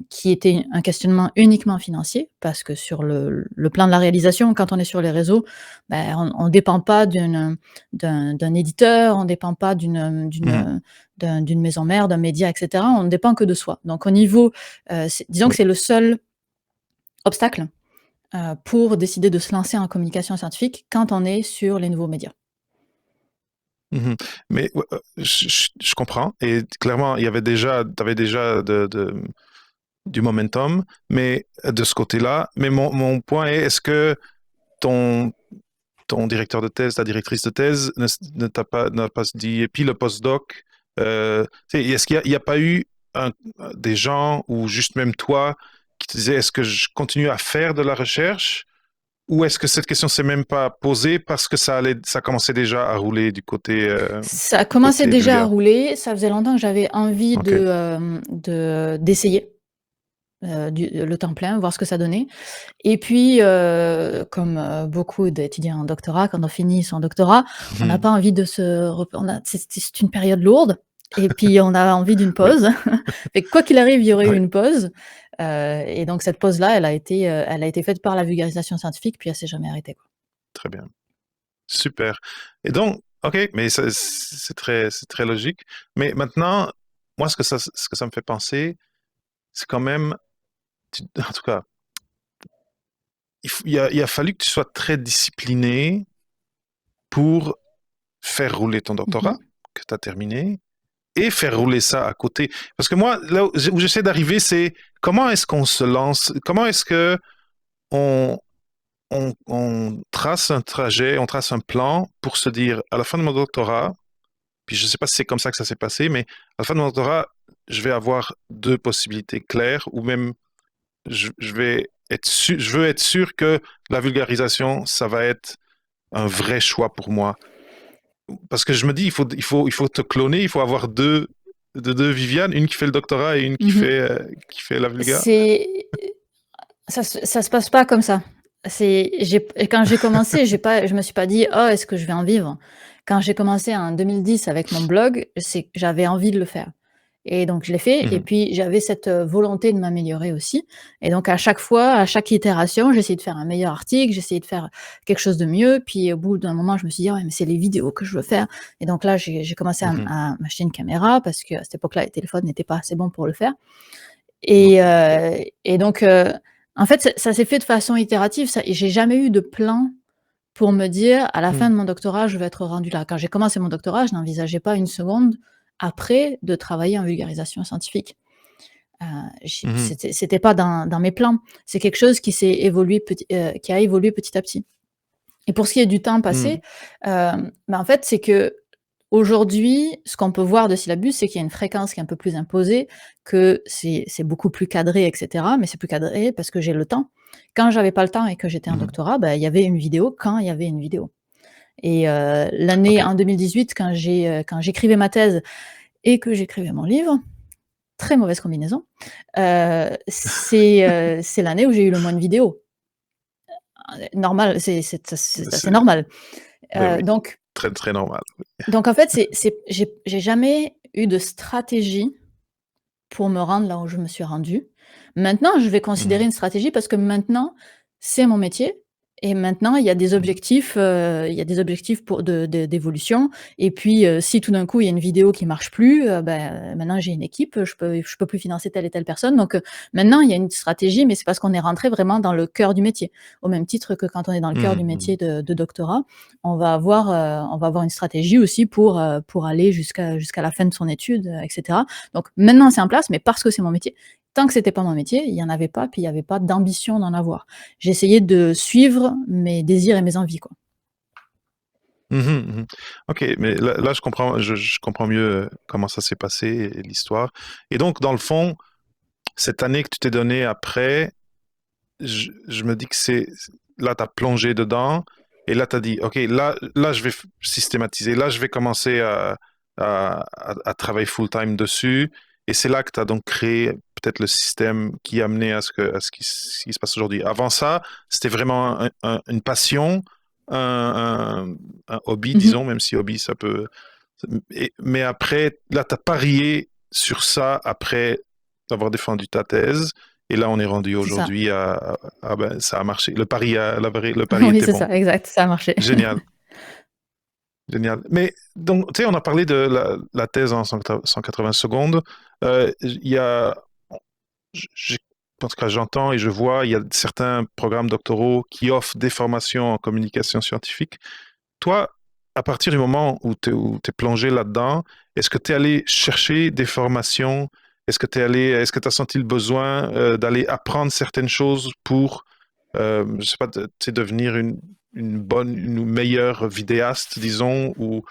Speaker 2: Qui était un questionnement uniquement financier, parce que sur le plan de la réalisation, quand on est sur les réseaux, on dépend pas d'un éditeur, on dépend pas
Speaker 1: Mmh.
Speaker 2: d'une maison mère, d'un média et cetera. On ne dépend que de soi. Donc au niveau, disons que
Speaker 1: Oui.
Speaker 2: c'est le seul obstacle, pour décider de se lancer en communication scientifique quand on est sur les nouveaux médias.
Speaker 1: Mmh. Mais ouais, je comprends et clairement, il y avait déjà tu avais déjà du momentum, mais de ce côté-là. Mais mon point est, est-ce que ton ton directeur de thèse, ta directrice de thèse ne n'a pas dit, et puis le postdoc, est-ce qu'il y a pas eu des gens ou juste même toi qui te disaient, est-ce que je continue à faire de la recherche ou est-ce que cette question s'est même pas posée parce que ça commençait déjà à rouler
Speaker 2: Ça a
Speaker 1: du
Speaker 2: commencé
Speaker 1: côté
Speaker 2: déjà à
Speaker 1: vulgaire?
Speaker 2: rouler, ça faisait longtemps que j'avais envie
Speaker 1: Ok.
Speaker 2: d'essayer, le temps plein, voir ce que ça donnait. Et puis, comme, beaucoup d'étudiants en doctorat, quand on finit son doctorat, on n'a
Speaker 1: Mhm.
Speaker 2: pas envie de se rep on a c'est une période lourde et puis on a envie d'une
Speaker 1: Oui,
Speaker 2: pause. Fait que quoi qu'il arrive, il y aurait eu
Speaker 1: oui,
Speaker 2: une pause, et donc cette pause-là, elle a été faite par la vulgarisation scientifique, puis elle s'est jamais arrêtée, quoi.
Speaker 1: très bien. Super. Et donc, OK, mais c'est très logique. Mais maintenant, moi, ce que ça me fait penser, c'est quand même, en tout cas, il a fallu que tu sois très discipliné pour faire rouler ton doctorat,
Speaker 2: Mmh.
Speaker 1: que tu as terminé, et faire rouler ça à côté. Parce que moi, là où j'essaie d'arriver, c'est comment est-ce qu'on se lance, comment est-ce que on, on trace un trajet, on trace un plan pour se dire, à la fin de mon doctorat, puis je ne sais pas si c'est comme ça que ça s'est passé, mais à la fin de mon doctorat, je vais avoir deux possibilités claires, ou même je veux être sûr que la vulgarisation, ça va être un vrai choix pour moi. Parce que je me dis, il faut te cloner, il faut avoir deux Viviane, une qui fait le doctorat et une
Speaker 2: Mmh.
Speaker 1: qui fait la vulga.
Speaker 2: C'est ça se passe pas comme ça. Quand j'ai commencé, je me suis pas dit: «Oh, est-ce que je vais en vivre?» Quand j'ai commencé en 2010 avec mon blog, c'est que j'avais envie de le faire et donc je l'ai fait et
Speaker 1: Mhm,
Speaker 2: puis j'avais cette, volonté de m'améliorer aussi et donc à chaque fois, à chaque itération, j'essayais de faire un meilleur article, j'essayais de faire quelque chose de mieux puis au bout d'un moment, je me suis dit: «Ah ouais, mais c'est les vidéos que je veux faire» et donc là, j'ai commencé à
Speaker 1: mhm.
Speaker 2: m'acheter une caméra parce qu'à cette époque-là, les téléphones n'étaient pas assez bons pour le faire
Speaker 1: Non.
Speaker 2: et donc en fait, ça s'est fait de façon itérative, ça et j'ai jamais eu de plan pour me dire: «À la fin
Speaker 1: Mhm,
Speaker 2: de mon doctorat, je vais être rendu là». Quand j'ai commencé mon doctorat, je n'envisageais pas une seconde après de travailler en vulgarisation scientifique. Heu,
Speaker 1: mhm,
Speaker 2: c'était pas dans mes plans. C'est quelque chose qui a évolué petit à petit et pour ce qui est du temps passé,
Speaker 1: mhm,
Speaker 2: en fait, c'est que aujourd'hui, ce qu'on peut voir de Syllabus, c'est qu'il y a une fréquence qui est un peu plus imposée, que c'est beaucoup plus cadré et cetera, mais c'est plus cadré parce que j'ai le temps. Quand j'avais pas le temps et que j'étais en
Speaker 1: mhm.
Speaker 2: doctorat, bah, il y avait une vidéo quand il y avait une vidéo et l'année
Speaker 1: OK.
Speaker 2: en 2018 quand j'écrivais ma thèse et que j'écrivais mon livre, très mauvaise combinaison, c'est l'année où j'ai eu le moins de vidéos. Normal, c'est assez
Speaker 1: C'est,
Speaker 2: normal.
Speaker 1: ben oui,
Speaker 2: Donc
Speaker 1: très, très normal.
Speaker 2: en fait, j'ai jamais eu de stratégie pour me rendre là où je me suis rendue. Maintenant, je vais considérer
Speaker 1: Mhm,
Speaker 2: une stratégie parce que maintenant, c'est mon métier Et maintenant, il y a des
Speaker 1: Mhm.
Speaker 2: objectifs, pour d'évolution et puis, si tout d'un coup, il y a une vidéo qui marche plus, maintenant j'ai une équipe, je peux plus financer telle et telle personne donc maintenant il y a une stratégie, mais c'est parce qu'on est rentré vraiment dans le cœur du métier. Au même titre que quand on est dans le cœur du métier
Speaker 1: Mhm.
Speaker 2: de doctorat, on va avoir une stratégie aussi pour aller jusqu'à la fin de son étude, et cetera. Donc maintenant c'est en place, mais parce que c'est mon métier. Tant que c'était pas mon métier, il y en avait pas, puis il y avait pas d'ambition d'en avoir. J'essayais de suivre mes désirs et mes envies, quoi.
Speaker 1: Mhm, mhm. Ok, mais là, je comprends mieux comment ça s'est passé et l'histoire. Et donc, dans le fond, cette année que tu t'es donnée après, je me dis que là, tu as plongé dedans et là, tu as dit, OK, là, je vais systématiser, là, je vais commencer à travailler full-time dessus. Et c'est là que tu as donc créé peut-être le système qui a amené ce qui se passe aujourd'hui. Avant ça, c'était vraiment une passion, un hobby,
Speaker 2: Mmh.
Speaker 1: disons, même si hobby, ça peut. Mais après, là, tu as parié sur ça après avoir défendu ta thèse. Et là, on est rendu
Speaker 2: C'est ça.
Speaker 1: aujourd'hui ben, ça a marché. Le pari
Speaker 2: Oui,
Speaker 1: était
Speaker 2: c'est
Speaker 1: bon.
Speaker 2: ça, exact, ça a marché.
Speaker 1: Génial, génial. Mais donc, tu sais, on a parlé de la thèse en 180 secondes. Il y a, je pense que j'entends et je vois, il y a certains programmes doctoraux qui offrent des formations en communication scientifique. Toi, à partir du moment où tu es plongé là-dedans, est-ce que tu es allé chercher des formations? Est-ce que tu as senti le besoin d'aller apprendre certaines choses pour, je sais pas, tu sais, devenir une meilleure vidéaste, disons, ou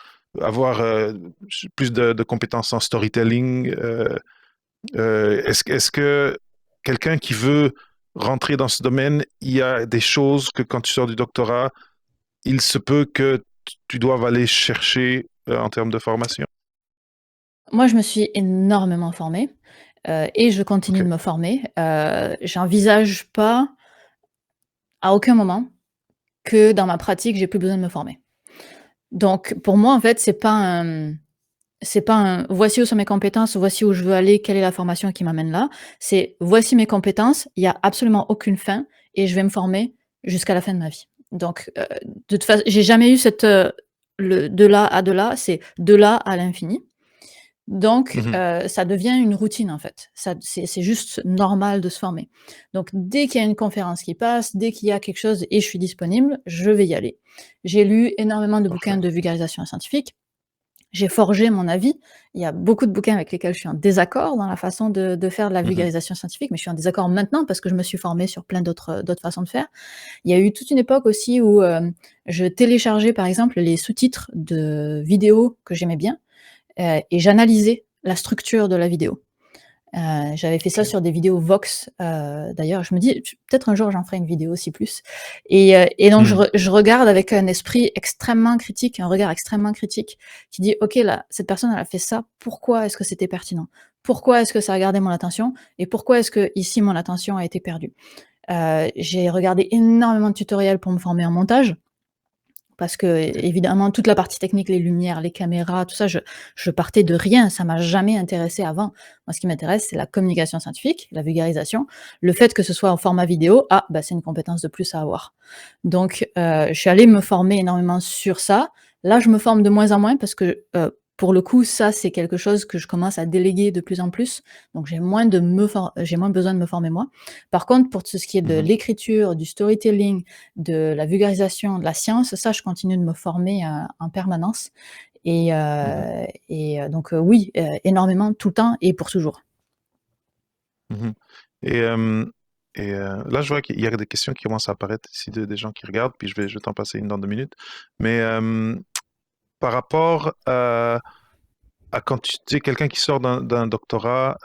Speaker 1: avoir plus de compétences en storytelling? Est-ce que quelqu'un qui veut rentrer dans ce domaine, il y a des choses que quand tu sors du doctorat, il se peut que tu doives aller chercher en termes de formation.
Speaker 2: Moi, je me suis énormément formée, et je
Speaker 1: Ok.
Speaker 2: continue de me former. J'envisage pas, à aucun moment, que dans ma pratique, j'ai plus besoin de me former. Donc pour moi, en fait, c'est pas un «voici où sont mes compétences, voici où je veux aller, quelle est la formation qui m'amène là». C'est «voici mes compétences, il y a absolument aucune fin et je vais me former jusqu'à la fin de ma vie». Donc, de toute façon, j'ai jamais eu le de là à de là, c'est de là à l'infini. Donc,
Speaker 1: Mhm.
Speaker 2: ça devient une routine, en fait. Ça c'est juste normal de se former. Donc dès qu'il y a une conférence qui passe, dès qu'il y a quelque chose et je suis disponible, je vais y aller. J'ai lu énormément de bouquins
Speaker 1: Parfait.
Speaker 2: de vulgarisation scientifique. J'ai forgé mon avis. Il y a beaucoup de bouquins avec lesquels je suis en désaccord dans la façon de faire de la
Speaker 1: Mhm.
Speaker 2: vulgarisation scientifique, mais je suis en désaccord maintenant parce que je me suis formée sur plein d'autres façons de faire. Il y a eu toute une époque aussi où, je téléchargeais, par exemple, les sous-titres de vidéos que j'aimais bien, et j'analysais la structure de la vidéo. J'avais fait ça
Speaker 1: Ok.
Speaker 2: sur des vidéos Vox, d'ailleurs, je me dis: «Peut-être un jour j'en ferai une vidéo aussi plus» et donc
Speaker 1: Mhm.
Speaker 2: je regarde avec un esprit extrêmement critique, un regard extrêmement critique qui dit: «OK, là, cette personne, elle a fait ça, pourquoi est-ce que c'était pertinent? Pourquoi est-ce que ça a gardé mon attention et pourquoi est-ce que ici mon attention a été perdue?» J'ai regardé énormément de tutoriels pour me former en montage. Parce que, évidemment, toute la partie technique, les lumières, les caméras, tout ça, je partais de rien, ça m'a jamais intéressé avant. Moi, ce qui m'intéresse, c'est la communication scientifique, la vulgarisation, le fait que ce soit en format vidéo, c'est une compétence de plus à avoir. Donc, je suis allée me former énormément sur ça. Là, je me forme de moins en moins parce que, pour le coup, ça, c'est quelque chose que je commence à déléguer de plus en plus. Donc j'ai moins besoin de me former moi. Par contre, pour tout ce qui est de
Speaker 1: Mhm.
Speaker 2: l'écriture, du storytelling, de la vulgarisation, de la science, ça, je continue de me former, en permanence
Speaker 1: Mhm.
Speaker 2: donc oui, énormément, tout le temps et pour toujours.
Speaker 1: Mhm. Et, euh, là, je vois qu'il y a des questions qui commencent à apparaître ici des gens qui regardent, puis je vais t'en passer une dans 2 minutes. Mais par rapport à quand tu es quelqu'un qui sort d'un doctorat,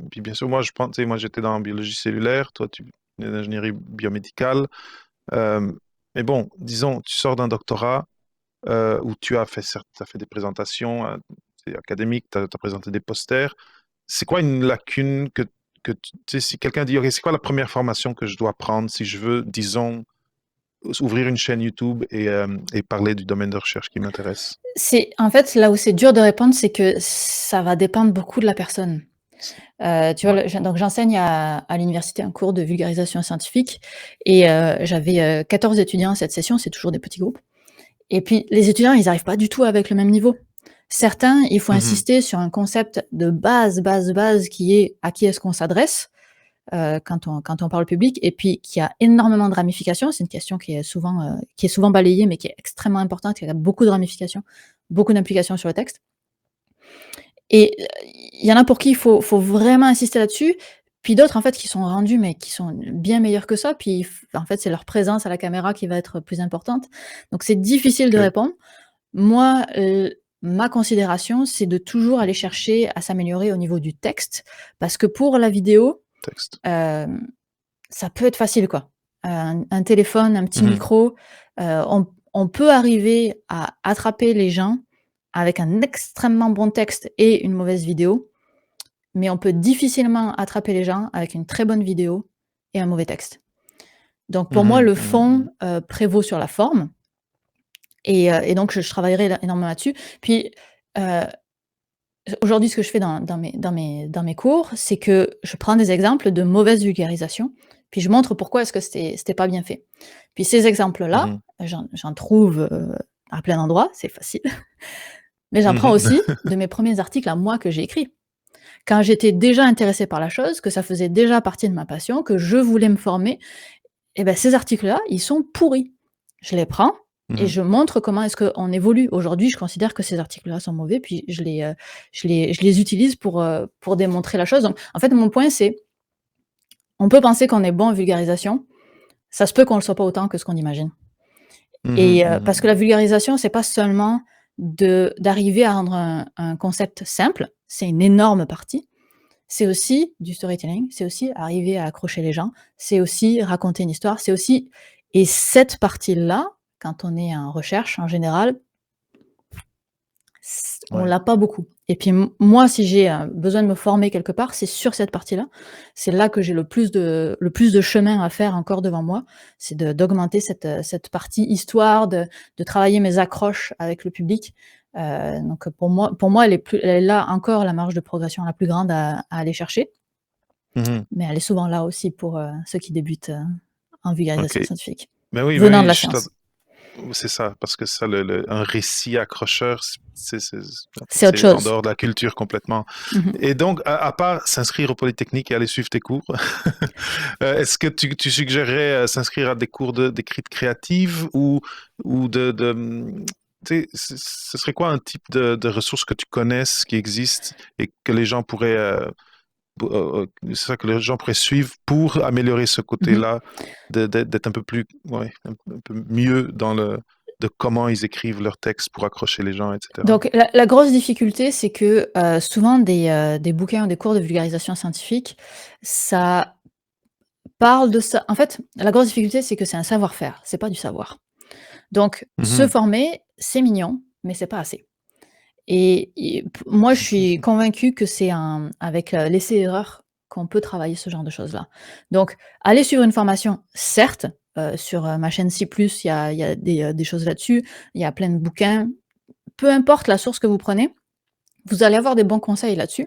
Speaker 1: puis bien sûr, moi, je pense, tu sais, moi, j'étais dans la biologie cellulaire, toi, tu es en ingénierie biomédicale. euh, mais bon, disons, tu sors d'un doctorat où tu as fait, certes, t'as fait des présentations c'est académiques, tu as présenté des posters. C'est quoi une lacune tu sais, si quelqu'un dit, OK, c'est quoi la première formation que je dois prendre si je veux, disons, ouvrir une chaîne YouTube et parler du domaine de recherche qui m'intéresse?
Speaker 2: C'est en fait, là où c'est dur de répondre, c'est que ça va dépendre beaucoup de la personne. Tu
Speaker 1: Ouais.
Speaker 2: vois, donc j'enseigne à l'université un cours de vulgarisation scientifique et j'avais 14 étudiants à cette session, c'est toujours des petits groupes. Et puis les étudiants, ils n'arrivent pas du tout avec le même niveau. Certains, il faut
Speaker 1: Mhm.
Speaker 2: insister sur un concept de base qui est à qui est-ce qu'on s'adresse quand on parle public, et puis qui a énormément de ramifications. C'est une question qui est souvent balayée, mais qui est extrêmement importante, qui a beaucoup de ramifications, beaucoup d'implications sur le texte. Et il y en a pour qui il faut vraiment insister là-dessus, puis d'autres, en fait, qui sont rendus, mais qui sont bien meilleurs que ça, puis en fait, c'est leur présence à la caméra qui va être plus importante. Donc c'est difficile de
Speaker 1: OK.
Speaker 2: répondre. Moi, ma considération, c'est de toujours aller chercher à s'améliorer au niveau du texte, parce que pour la vidéo,
Speaker 1: Texte.
Speaker 2: hem, ça peut être facile, quoi. Un téléphone, un petit
Speaker 1: Mhm.
Speaker 2: micro, on peut arriver à attraper les gens avec un extrêmement bon texte et une mauvaise vidéo, mais on peut difficilement attraper les gens avec une très bonne vidéo et un mauvais texte. Donc pour moi,
Speaker 1: Mhm.
Speaker 2: le fond,
Speaker 1: Mhm.
Speaker 2: prévaut sur la forme, et donc je travaillerai énormément là-dessus. Puis, heu, aujourd'hui, ce que je fais dans mes cours, c'est que je prends des exemples de mauvaise vulgarisation, puis je montre pourquoi est-ce que c'était pas bien fait. Puis ces exemples-là,
Speaker 1: Mhm.
Speaker 2: j'en trouve, à plein d'endroits, c'est facile, mais j'en prends
Speaker 1: Mhm.
Speaker 2: aussi de mes premiers articles à moi que j'ai écrits. Quand j'étais déjà intéressée par la chose, que ça faisait déjà partie de ma passion, que je voulais me former, et ben ces articles-là, ils sont pourris. Je les prends et
Speaker 1: Mhm.
Speaker 2: je montre comment est-ce qu'on évolue. Aujourd'hui, je considère que ces articles-là sont mauvais, puis je les utilise pour démontrer la chose. Donc, en fait, mon point, c'est, on peut penser qu'on est bon en vulgarisation, ça se peut qu'on le soit pas autant que ce qu'on imagine.
Speaker 1: Mhm.
Speaker 2: Et parce que la
Speaker 1: Mhm.
Speaker 2: vulgarisation, c'est pas seulement d'arriver à rendre un concept simple, c'est une énorme partie. C'est aussi du storytelling, c'est aussi arriver à accrocher les gens, c'est aussi raconter une histoire, c'est aussi, et cette partie-là, quand on est en recherche, en général, on
Speaker 1: Ouais.
Speaker 2: l'a pas beaucoup. Et puis moi, si j'ai besoin de me former quelque part, c'est sur cette partie-là. C'est là que j'ai le plus de chemin à faire encore devant moi. C'est d'augmenter cette partie histoire, de travailler mes accroches avec le public. Donc pour moi, elle est là encore la marge de progression la plus grande à aller chercher.
Speaker 1: Mhm.
Speaker 2: Mais elle est souvent là aussi pour ceux qui débutent en vulgarisation
Speaker 1: OK.
Speaker 2: scientifique,
Speaker 1: Ben
Speaker 2: venant de
Speaker 1: oui,
Speaker 2: la
Speaker 1: je suis
Speaker 2: science.
Speaker 1: c'est ça, parce que ça, un récit accrocheur, en fait,
Speaker 2: C'est autre
Speaker 1: c'est en
Speaker 2: chose.
Speaker 1: dehors de la culture complètement.
Speaker 2: Mhm.
Speaker 1: Et donc, à part s'inscrire au Polytechnique et aller suivre tes cours, est-ce que tu suggérerais s'inscrire à des cours d'écriture créative ou tu sais, ce serait quoi un type de ressources que tu connaisses, qui existent et que les gens pourraient, c'est ça, que les gens pourraient suivre pour améliorer ce
Speaker 2: Mhm.
Speaker 1: côté-là, d'être un peu plus, ouais, un peu mieux de comment ils écrivent leurs textes pour accrocher les gens, etc.
Speaker 2: Donc la grosse difficulté, c'est que souvent des bouquins ou des cours de vulgarisation scientifique, ça parle de ça. En fait, la grosse difficulté, c'est que c'est un savoir-faire, c'est pas du savoir. Donc se
Speaker 1: Mhm.
Speaker 2: former, c'est mignon, mais c'est pas assez. Et moi, je suis convaincue que c'est avec l'essai-erreur qu'on peut travailler ce genre de choses-là. Donc, aller suivre une formation, certes, sur ma chaîne C+, il y a des choses là-dessus, il y a plein de bouquins. Peu importe la source que vous prenez, vous allez avoir des bons conseils là-dessus,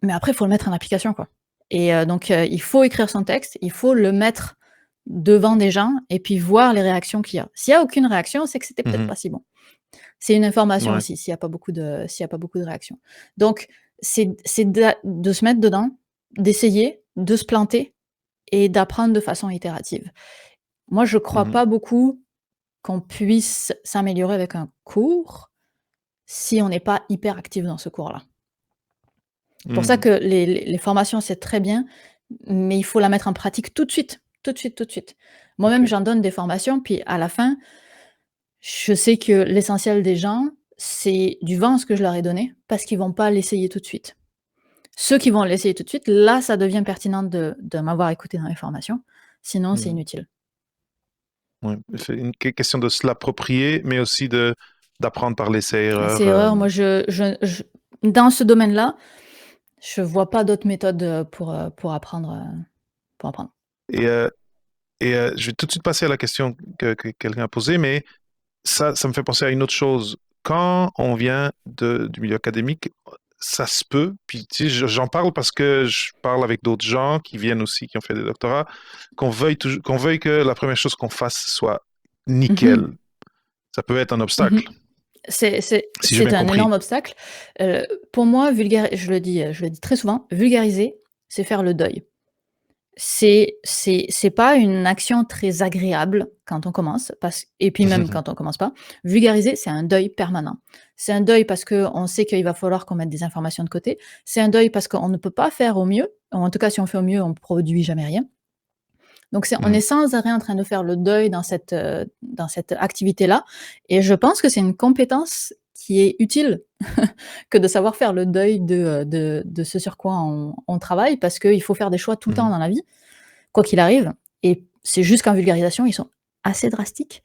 Speaker 2: mais après, il faut le mettre en application, quoi. Et donc, il faut écrire son texte, il faut le mettre devant des gens et puis voir les réactions qu'il y a. S'il y a aucune réaction, c'est que c'était peut-être
Speaker 1: Mhm.
Speaker 2: pas si bon. C'est une information
Speaker 1: Ouais.
Speaker 2: aussi, s'il y a pas beaucoup de réactions. Donc c'est de se mettre dedans, d'essayer, de se planter et d'apprendre de façon itérative. Moi, je crois
Speaker 1: Mhm.
Speaker 2: pas beaucoup qu'on puisse s'améliorer avec un cours si on n'est pas hyper actif dans ce cours-là. C'est pour ça
Speaker 1: Mhm.
Speaker 2: que les formations, c'est très bien, mais il faut la mettre en pratique tout de suite, tout de suite, tout de suite. Moi-même,
Speaker 1: OK.
Speaker 2: j'en donne des formations, puis à la fin, je sais que l'essentiel des gens, c'est du vent ce que je leur ai donné, parce qu'ils vont pas l'essayer tout de suite. Ceux qui vont l'essayer tout de suite, là, ça devient pertinent de m'avoir écouté dans les formations, sinon c'est
Speaker 1: Mhm.
Speaker 2: inutile.
Speaker 1: Ouais. C'est une question de se l'approprier, mais aussi d'apprendre par
Speaker 2: C'est
Speaker 1: l'essai-erreur.
Speaker 2: erreur, moi dans ce domaine-là, je vois pas d'autres méthodes, pour apprendre, pour apprendre.
Speaker 1: Et, euh, je vais tout de suite passer à la question que quelqu'un a posée, mais ça me fait penser à une autre chose. Quand on vient du milieu académique, ça se peut. Puis, tu sais, j'en parle parce que je parle avec d'autres gens qui viennent aussi, qui ont fait des doctorats, qu'on veuille que la première chose qu'on fasse soit nickel.
Speaker 2: Mhm.
Speaker 1: Ça peut être un obstacle,
Speaker 2: Mhm. C'est
Speaker 1: si j'ai bien
Speaker 2: un
Speaker 1: compris.
Speaker 2: énorme obstacle. Pour moi, je le dis très souvent, vulgariser, c'est faire le deuil. C'est pas une action très agréable quand on commence, et puis même quand on commence pas. Vulgariser, c'est un deuil permanent. C'est un deuil parce qu'on sait qu'il va falloir qu'on mette des informations de côté. C'est un deuil parce qu'on ne peut pas faire au mieux. En tout cas, si on fait au mieux, on produit jamais rien. Donc on est sans arrêt en train de faire le deuil dans cette activité-là. Et je pense que c'est une compétence qui est utile que de savoir faire le deuil de ce sur quoi on travaille, parce qu'il faut faire des choix tout le temps dans la vie, quoi qu'il arrive. Et c'est juste qu'en vulgarisation, ils sont assez drastiques.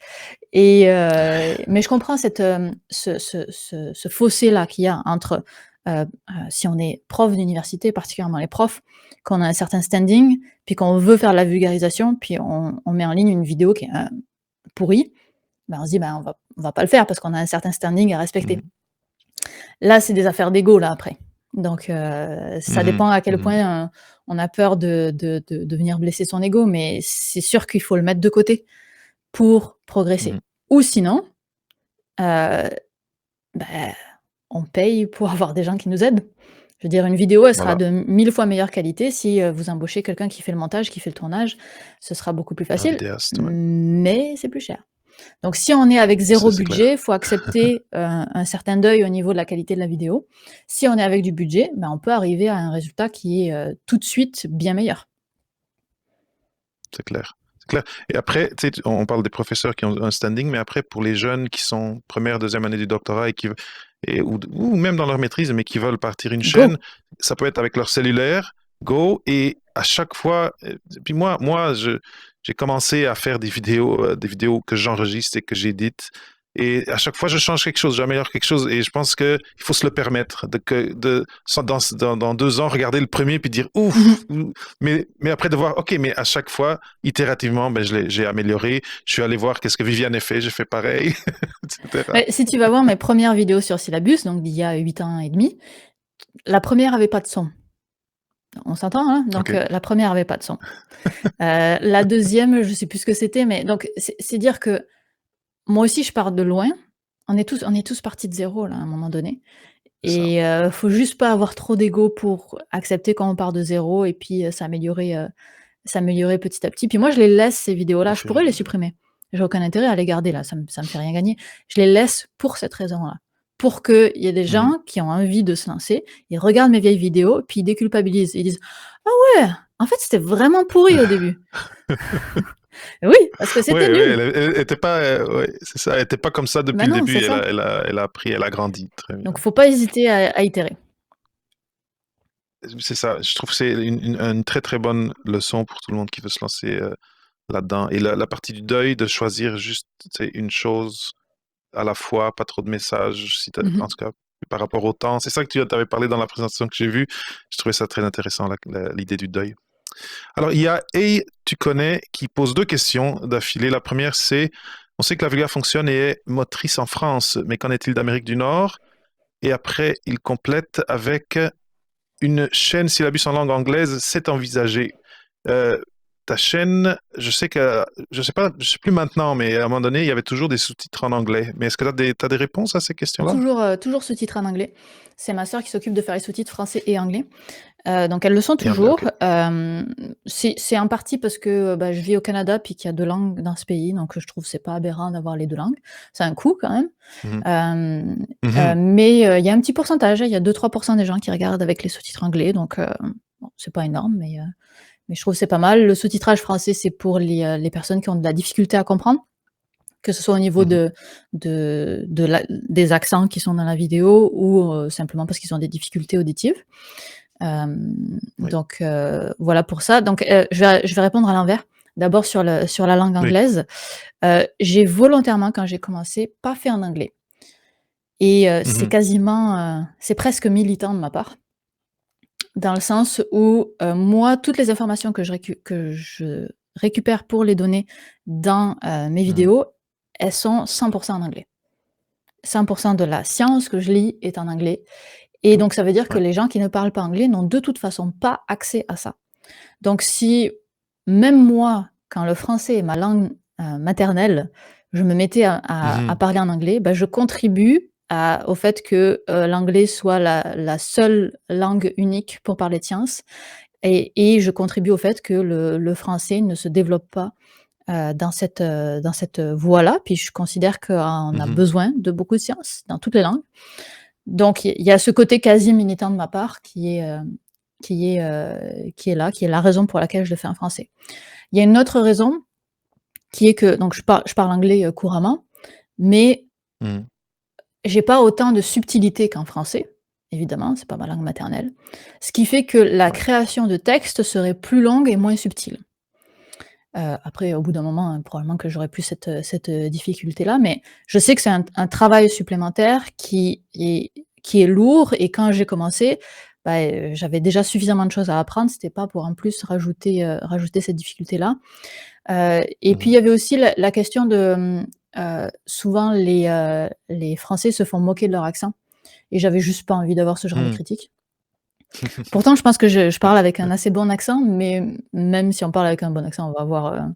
Speaker 2: Mais je comprends ce fossé-là qu'il y a entre, si on est prof d'université, particulièrement les profs, qu'on a un certain standing, puis qu'on veut faire de la vulgarisation, puis on met en ligne une vidéo qui est pourrie, ben on se dit ben, on va pas le faire parce qu'on a un certain standing à respecter. Là, c'est des affaires d'ego, là, après. Donc, ça dépend à quel point on a peur de venir blesser son ego, mais c'est sûr qu'il faut le mettre de côté pour progresser. Ou sinon, bah, on paye pour avoir des gens qui nous aident. Je veux dire, une vidéo, elle sera
Speaker 1: Voilà,
Speaker 2: de 1000 fois meilleure qualité si vous embauchez quelqu'un qui fait le montage, qui fait le tournage. Ce sera beaucoup plus
Speaker 1: un
Speaker 2: facile,
Speaker 1: vidéaste, ouais.
Speaker 2: mais c'est plus cher. Donc, si on est avec
Speaker 1: Ça,
Speaker 2: zéro
Speaker 1: c'est
Speaker 2: budget,
Speaker 1: clair.
Speaker 2: il faut accepter un certain deuil au niveau de la qualité de la vidéo. Si on est avec du budget, ben, on peut arriver à un résultat qui est tout de suite bien meilleur.
Speaker 1: C'est clair. C'est clair. Et après, tu sais, on parle des professeurs qui ont un standing, mais après, pour les jeunes qui sont première, deuxième année du doctorat ou même dans leur maîtrise, mais qui veulent partir une chaîne,
Speaker 2: Go!
Speaker 1: ça peut être avec leur cellulaire, go, et à chaque fois, puis j'ai commencé à faire des vidéos que j'enregistre et que j'édite. Et à chaque fois, je change quelque chose, j'améliore quelque chose. Et je pense qu'il faut se le permettre dans 2 ans, regarder le premier puis dire ouf.
Speaker 2: Mhm.
Speaker 1: Mais après de voir, ok, mais à chaque fois, itérativement, ben, j'ai amélioré. Je suis allé voir qu'est-ce que Viviane a fait, j'ai fait pareil, etc.
Speaker 2: Si tu vas voir mes premières vidéos sur Syllabus, donc d'il y a 8 ans et demi, la première avait pas de son. On s'entend, hein? Donc,
Speaker 1: Ok.
Speaker 2: la première avait pas de son. La deuxième, je sais plus ce que c'était, mais donc c'est dire que moi aussi, je pars de loin. On est tous partis de zéro, là, à un moment donné.
Speaker 1: C'est ça.
Speaker 2: Et faut juste pas avoir trop d'ego pour accepter quand on part de zéro et puis, s'améliorer petit à petit. Puis moi, je les laisse ces
Speaker 1: Au
Speaker 2: vidéos-là, je
Speaker 1: fur et à
Speaker 2: pourrais les
Speaker 1: mesure.
Speaker 2: supprimer. J'ai aucun intérêt à les garder là, ça me fait rien gagner. Je les laisse pour cette raison-là. Pour qu'il y ait des
Speaker 1: Mhm.
Speaker 2: gens qui ont envie de se lancer, ils regardent mes vieilles vidéos, puis ils déculpabilisent. Ils disent: «Ah ouais, en fait, c'était vraiment pourri au début». Oui, parce que
Speaker 1: Ouais,
Speaker 2: c'était
Speaker 1: ouais,
Speaker 2: nul.
Speaker 1: elle était pas, ouais, c'est ça, elle était pas comme ça depuis le
Speaker 2: Maintenant,
Speaker 1: début.
Speaker 2: c'est ça.
Speaker 1: Elle a appris, elle a grandi. Très bien.
Speaker 2: Donc faut pas hésiter à itérer.
Speaker 1: C'est ça. Je trouve que c'est une très très bonne leçon pour tout le monde qui veut se lancer là-dedans. Et la partie du deuil, de choisir juste, tu sais, une chose à la fois, pas trop de messages,
Speaker 2: Mmh.
Speaker 1: en tout cas par rapport au temps. C'est ça que tu avais parlé dans la présentation que j'ai vue. Je trouvais ça très intéressant, l'idée du deuil. Alors, il y a Hey, tu connais, qui pose 2 questions d'affilée. La première, c'est, on sait que la vulgaire fonctionne et est motrice en France, mais qu'en est-il d'Amérique du Nord? Et après, il complète avec une chaîne syllabus en langue anglaise, c'est envisagé. Euh, Ta chaîne, je sais que, je sais plus maintenant, mais à un moment donné, il y avait toujours des sous-titres en anglais. Mais est-ce que t'as des réponses à ces questions-là?
Speaker 2: Toujours sous-titré en anglais. C'est ma sœur qui s'occupe de faire les sous-titres français et anglais. Donc elles le sont
Speaker 1: Et anglais,
Speaker 2: toujours.
Speaker 1: ok.
Speaker 2: C'est en partie parce que, bah, je vis au Canada puis qu'il y a 2 langues dans ce pays, donc je trouve que c'est pas aberrant d'avoir les 2 langues. C'est un coût quand même.
Speaker 1: Mhm.
Speaker 2: Hem,
Speaker 1: Mhm.
Speaker 2: mais il y a un petit pourcentage, il y a 2-3 % des gens qui regardent avec les sous-titres anglais, donc bon, c'est pas énorme, mais je trouve que c'est pas mal. Le sous-titrage français, c'est pour les personnes qui ont de la difficulté à comprendre, que ce soit au niveau
Speaker 1: Mhm.
Speaker 2: des accents qui sont dans la vidéo ou simplement parce qu'ils ont des difficultés auditives.
Speaker 1: Oui.
Speaker 2: Donc voilà pour ça. Donc je vais répondre à l'envers. D'abord sur la langue
Speaker 1: Oui.
Speaker 2: anglaise. J'ai volontairement, quand j'ai commencé, pas fait en anglais et
Speaker 1: Mhm.
Speaker 2: c'est presque militant de ma part, dans le sens où, moi, toutes les informations que je récupère pour les donner dans, mes
Speaker 1: Mhm.
Speaker 2: vidéos, elles sont 100 en anglais. 100 de la science que je lis est en anglais Et donc ça veut dire que
Speaker 1: Ouais.
Speaker 2: les gens qui ne parlent pas anglais n'ont de toute façon pas accès à ça. Donc si, même moi, quand le français est ma langue, maternelle, je me mettais à
Speaker 1: Mhm.
Speaker 2: parler en anglais, bah, je contribue au fait que, l'anglais soit la seule langue unique pour parler de science, et je contribue au fait que le français ne se développe pas, dans cette voie-là. Puis je considère qu'on a
Speaker 1: Mhm.
Speaker 2: besoin de beaucoup de sciences dans toutes les langues. Donc il y a ce côté quasi militant de ma part qui est là, qui est la raison pour laquelle je le fais en français. Il y a une autre raison qui est que donc je parle anglais, couramment, mais
Speaker 1: Mhm.
Speaker 2: j'ai pas autant de subtilité qu'en français, évidemment, c'est pas ma langue maternelle. Ce qui fait que la
Speaker 1: Ouais.
Speaker 2: création de texte serait plus longue et moins subtile. Après, au bout d'un moment, probablement que j'aurais plus cette difficulté-là, mais je sais que c'est un travail supplémentaire qui est lourd, et quand j'ai commencé, bah, j'avais déjà suffisamment de choses à apprendre. C'était pas pour en plus rajouter cette difficulté-là. Et puis il
Speaker 1: Mhm.
Speaker 2: y avait aussi la question de, souvent les Français se font moquer de leur accent, et j'avais juste pas envie d'avoir ce genre de
Speaker 1: Mhm.
Speaker 2: critique. Pourtant, je pense que je parle avec un assez bon accent, mais même si on parle avec un bon accent, on va avoir,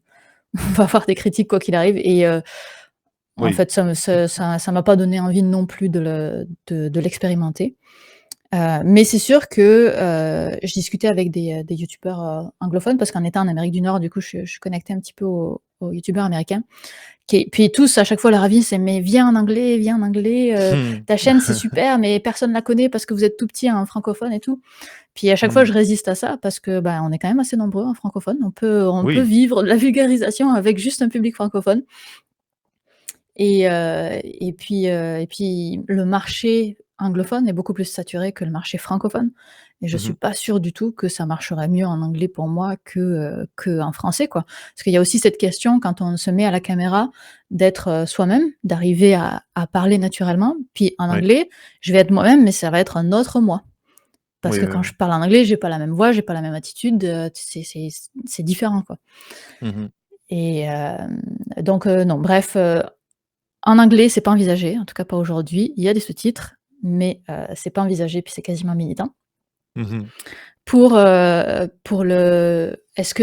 Speaker 2: on va avoir des critiques quoi qu'il arrive, et en
Speaker 1: Oui.
Speaker 2: fait, ça m'a pas donné envie non plus de l'expérimenter. Mais c'est sûr que, je discutais avec des youtubeurs, anglophones, parce qu'en étant en Amérique du Nord, du coup, je suis connectée un petit peu aux youtubeurs américains, qui puis tous à chaque fois leur avis c'est: «Mais viens en anglais,
Speaker 1: Mhm.
Speaker 2: ta chaîne c'est super, mais personne la connaît parce que vous êtes tout petit en francophone et tout». Puis à chaque fois
Speaker 1: Mhm.
Speaker 2: je résiste à ça parce que, bah, on est quand même assez nombreux en francophone. On peut
Speaker 1: Oui.
Speaker 2: vivre de la vulgarisation avec juste un public francophone. Et puis le marché anglophone est beaucoup plus saturé que le marché francophone, et je suis
Speaker 1: Mhm.
Speaker 2: pas sûre du tout que ça marcherait mieux en anglais pour moi qu'en français, quoi. Parce qu'il y a aussi cette question quand on se met à la caméra d'être, soi-même, d'arriver à parler naturellement. Puis en
Speaker 1: Oui.
Speaker 2: anglais, je vais être moi-même, mais ça va être un autre moi. Parce
Speaker 1: Oui,
Speaker 2: que
Speaker 1: oui,
Speaker 2: quand
Speaker 1: oui.
Speaker 2: je parle en anglais, j'ai pas la même voix, j'ai pas la même attitude, c'est différent, quoi.
Speaker 1: Mhm.
Speaker 2: Et donc non, bref, en anglais, c'est pas envisagé, en tout cas pas aujourd'hui. Il y a des sous-titres, mais c'est pas envisagé, puis c'est quasiment militant.
Speaker 1: Mhm.
Speaker 2: Pour le est-ce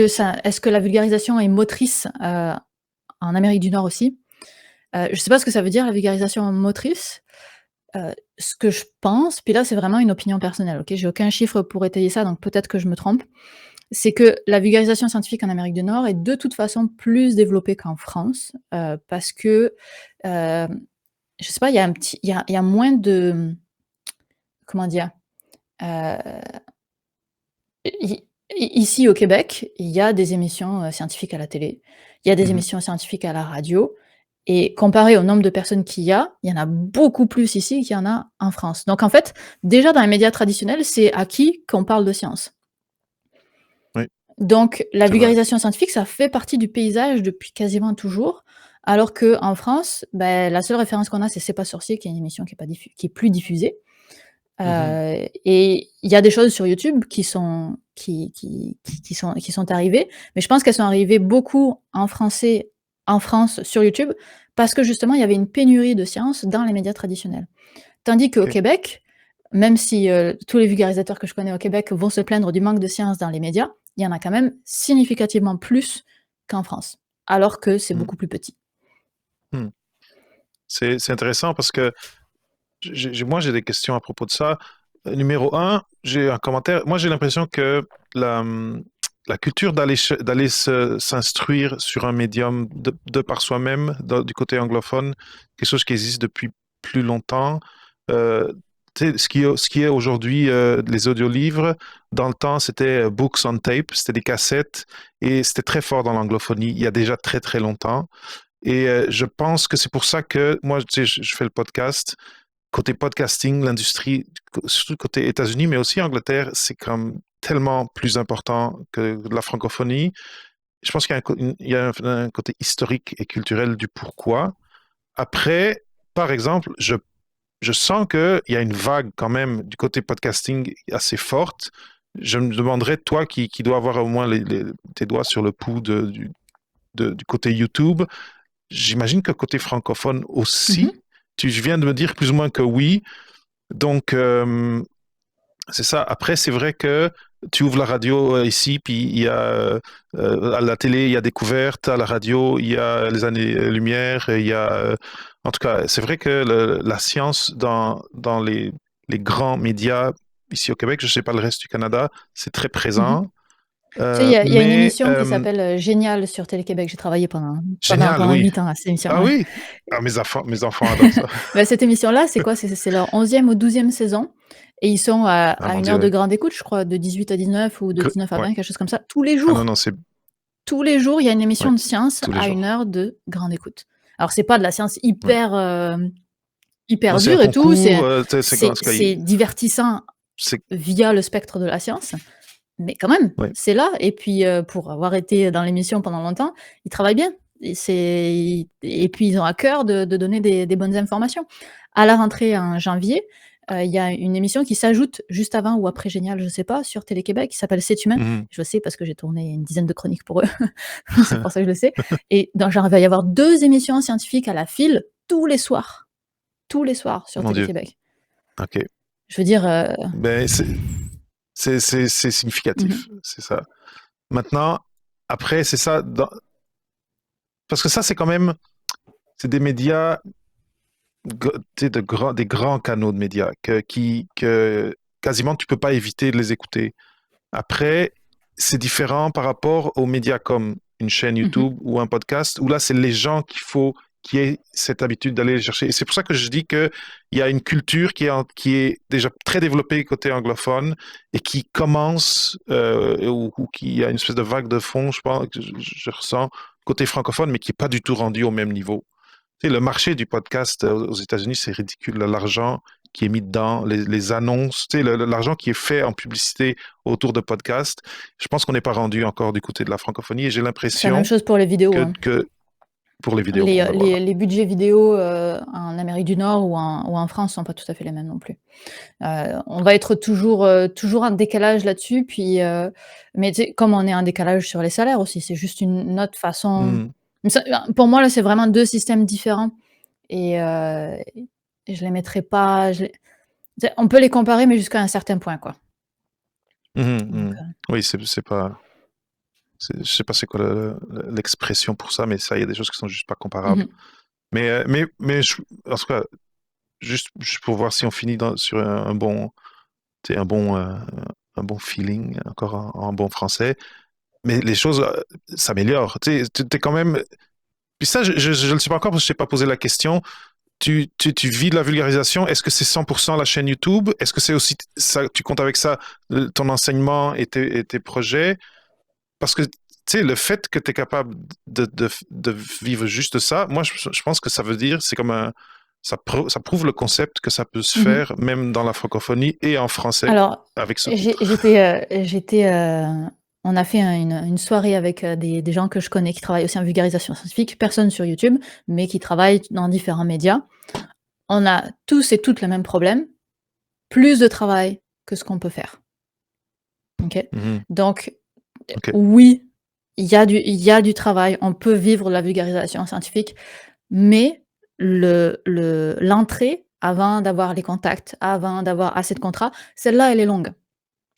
Speaker 2: que la vulgarisation est motrice, en Amérique du Nord aussi? Je sais pas ce que ça veut dire la vulgarisation motrice. Ce que je pense, puis là, c'est vraiment une opinion personnelle, OK? J'ai aucun chiffre pour étayer ça, donc peut-être que je me trompe. C'est que la vulgarisation scientifique en Amérique du Nord est de toute façon plus développée qu'en France, parce que, hem, je sais pas, il y a moins de, comment dire? Heu, i ici au Québec, il y a des émissions, scientifiques à la télé, il y a des
Speaker 1: Mhm.
Speaker 2: émissions scientifiques à la radio, et comparé au nombre de personnes il y en a beaucoup plus ici qu'il y en a en France. Donc en fait, déjà dans les médias traditionnels, c'est acquis qu'on parle de science.
Speaker 1: Oui,
Speaker 2: Donc la
Speaker 1: c'est vrai.
Speaker 2: vulgarisation scientifique, ça fait partie du paysage depuis quasiment toujours, alors qu'en France, beh, la seule référence qu'on a, c'est C'est pas sorcier, qui est une émission qui est plus diffusée.
Speaker 1: Mhm.
Speaker 2: Et il y a des choses sur YouTube qui sont arrivées, mais je pense qu'elles sont arrivées beaucoup en français, en France, sur YouTube, parce que justement, il y avait une pénurie de science dans les médias traditionnels. Tandis qu'au
Speaker 1: OK.
Speaker 2: Québec, même si, tous les vulgarisateurs que je connais au Québec vont se plaindre du manque de science dans les médias, il y en a quand même significativement plus qu'en France, alors que c'est
Speaker 1: Mhm.
Speaker 2: beaucoup plus petit.
Speaker 1: Mhm. C'est intéressant parce que moi, j'ai des questions à propos de ça. Numéro un, j'ai un commentaire. Moi, j'ai l'impression que la culture d'aller s'instruire sur un médium de par soi-même, du côté anglophone, quelque chose qui existe depuis plus longtemps. Euh, tu sais, ce qui est aujourd'hui les audiolivres, dans le temps, c'était books on tape, c'était des cassettes, et c'était très fort dans l'anglophonie il y a déjà très, très longtemps. Et je pense que c'est pour ça que moi, tu sais, je fais le podcast. Côté podcasting, l'industrie, surtout côté États-Unis, mais aussi Angleterre, c'est comme tellement plus important que la francophonie. Je pense qu'il y a il y a un côté historique et culturel du pourquoi. Après, par exemple, je sens qu'il y a une vague quand même du côté podcasting assez forte. Je me demanderais, toi qui dois avoir au moins tes doigts sur le pouls du côté YouTube, j'imagine que côté francophone
Speaker 2: Mmh.
Speaker 1: aussi, tu viens de me dire plus ou moins que oui. Donc, c'est ça. Après, c'est vrai que tu ouvres la radio ici, puis il y a à la télé, il y a Découverte, à la radio, il y a les années-lumière, il y a... en tout cas, c'est vrai que la science dans les grands médias ici au Québec, je ne sais pas le reste du Canada, c'est très
Speaker 2: Mhm.
Speaker 1: présent.
Speaker 2: Tu sais, il y a une
Speaker 1: Mais
Speaker 2: émission qui s'appelle Génial sur Télé-Québec. J'ai travaillé
Speaker 1: génial,
Speaker 2: pendant
Speaker 1: oui.
Speaker 2: 8 ans à cette émission.
Speaker 1: Ah
Speaker 2: Ouais.
Speaker 1: oui, ah, mes enfants adorent ça.
Speaker 2: Bah, cette émission-là, c'est quoi? C'est leur 11e ou 12e saison. Et ils sont
Speaker 1: Ah
Speaker 2: à
Speaker 1: mon
Speaker 2: une heure de
Speaker 1: Dieu.
Speaker 2: grande écoute, je crois, de 18 à 19 ou de 19 à
Speaker 1: Ouais.
Speaker 2: 20, quelque chose comme ça. Tous les
Speaker 1: Ah non,
Speaker 2: jours.
Speaker 1: non, c'est...
Speaker 2: Tous les jours, il y a une émission
Speaker 1: Ouais,
Speaker 2: de science
Speaker 1: tous les
Speaker 2: à une
Speaker 1: jours.
Speaker 2: heure de grande écoute. Alors, c'est pas de la science
Speaker 1: Ouais.
Speaker 2: hyper
Speaker 1: Non, c'est un
Speaker 2: dure et tout.
Speaker 1: concours, en tout cas,
Speaker 2: C'est divertissant
Speaker 1: c'est...
Speaker 2: via le spectre de la science. Mais quand même,
Speaker 1: Ouais.
Speaker 2: c'est là. Et puis, pour avoir été dans l'émission pendant longtemps, ils travaillent bien. Et puis, ils ont à cœur de donner des bonnes informations. À la rentrée en janvier, il y a une émission qui s'ajoute juste avant ou après Génial, je sais pas, sur Télé-Québec, qui s'appelle C'est humain.
Speaker 1: Mhm.
Speaker 2: Je sais parce que j'ai tourné une dizaine de chroniques pour eux. C'est pour ça que je le sais. Et donc, genre, il va y avoir 2 émissions scientifiques à la file tous les soirs. Tous les soirs sur
Speaker 1: Mon Dieu.
Speaker 2: Télé-Québec.
Speaker 1: OK.
Speaker 2: Je veux dire,
Speaker 1: Ben, c'est significatif, c'est ça. Maintenant, après, c'est ça, parce que ça, c'est quand même, c'est des médias, tu sais, des grands canaux de médias que quasiment tu peux pas éviter de les écouter. Après, c'est différent par rapport aux médias comme une chaîne YouTube ou un podcast, où là, c'est les gens qui aient cette habitude d'aller les chercher. Et c'est pour ça que je dis qu'il y a une culture qui est déjà très développée côté anglophone et qui commence, ou qui y a une espèce de vague de fond, je pense, que je ressens côté francophone, mais qui n'est pas du tout rendu au même niveau. Tu sais, le marché du podcast aux États-Unis, c'est ridicule. L'argent qui est mis dedans, les annonces, tu sais, l'argent qui est fait en publicité autour de podcasts, je pense qu'on n'est pas rendu encore du côté de la francophonie et j'ai
Speaker 2: c'est la même
Speaker 1: l'impression
Speaker 2: chose pour les vidéos, hein.
Speaker 1: que pour les vidéos,
Speaker 2: Les,
Speaker 1: bon, ben voilà.
Speaker 2: les budgets vidéo en Amérique du Nord ou en France sont pas tout à fait les mêmes non plus. On va être toujours en décalage là-dessus, puis, mais tu sais, comme on est en décalage sur les salaires aussi, c'est juste une autre façon.
Speaker 1: Mhm.
Speaker 2: Pour moi, là, c'est vraiment 2 systèmes différents et je les mettrais pas. On peut les comparer, mais jusqu'à un certain point, quoi.
Speaker 1: Mhm,
Speaker 2: Donc,
Speaker 1: mhm. Oui, c'est pas, je sais pas c'est quoi l'expression pour ça, mais ça, il y a des choses qui sont juste pas comparables.
Speaker 2: mhm.
Speaker 1: Mais en tout cas, juste pour voir si on finit sur un bon, tu sais, un bon feeling, encore en bon français. Mais les choses s'améliorent. Tu sais, t'es quand même. Puis ça, je ne le sais pas encore parce que je t'ai pas posé la question. Tu vis de la vulgarisation. Est-ce que c'est 100% la chaîne YouTube? Est-ce que c'est aussi ça, tu comptes avec ça ton enseignement et tes projets? Parce que tu sais, le fait que tu es capable de vivre juste ça, moi, je pense que ça veut dire, c'est comme un. Ça prouve le concept que ça peut se
Speaker 2: Mhm.
Speaker 1: faire même dans la francophonie et en français
Speaker 2: Alors,
Speaker 1: avec
Speaker 2: j'ai-
Speaker 1: sous-titres.
Speaker 2: j'étais, on a fait une soirée avec des gens que je connais qui travaillent aussi en vulgarisation scientifique, personne sur YouTube, mais qui travaillent dans différents médias. On a tous et toutes le même problème, plus de travail que ce qu'on peut faire. Ok.
Speaker 1: Mhm.
Speaker 2: Donc,
Speaker 1: OK.
Speaker 2: oui, il y a du travail, on peut vivre de la vulgarisation scientifique, mais l'entrée, avant d'avoir les contacts, avant d'avoir assez de contrats, celle-là, elle est longue.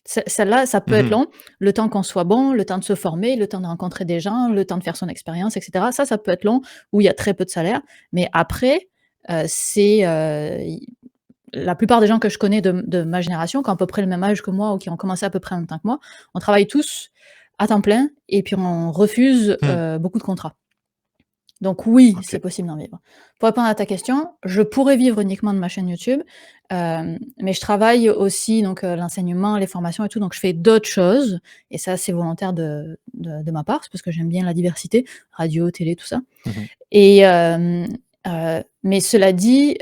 Speaker 2: Celle-là, ça peut être
Speaker 1: Mhm.
Speaker 2: long, le temps qu'on soit bon, le temps de se former, le temps de rencontrer des gens, le temps de faire son expérience, et cetera. Ça peut être long, où il y a très peu de salaire. Mais après, c'est, la plupart des gens que je connais de ma génération, qui ont à peu près le même âge que moi ou qui ont commencé à peu près en même temps que moi, on travaille tous à temps plein et puis on refuse,
Speaker 1: Mhm.
Speaker 2: beaucoup de contrats. Donc oui, c'est
Speaker 1: OK.
Speaker 2: possible d'en vivre. Pour répondre à ta question, je pourrais vivre uniquement de ma chaîne YouTube, mais je travaille aussi donc l'enseignement, les formations et tout, donc je fais d'autres choses et ça, c'est volontaire de ma part, c'est parce que j'aime bien la diversité, radio, télé, tout ça
Speaker 1: Mhm.
Speaker 2: et mais cela dit,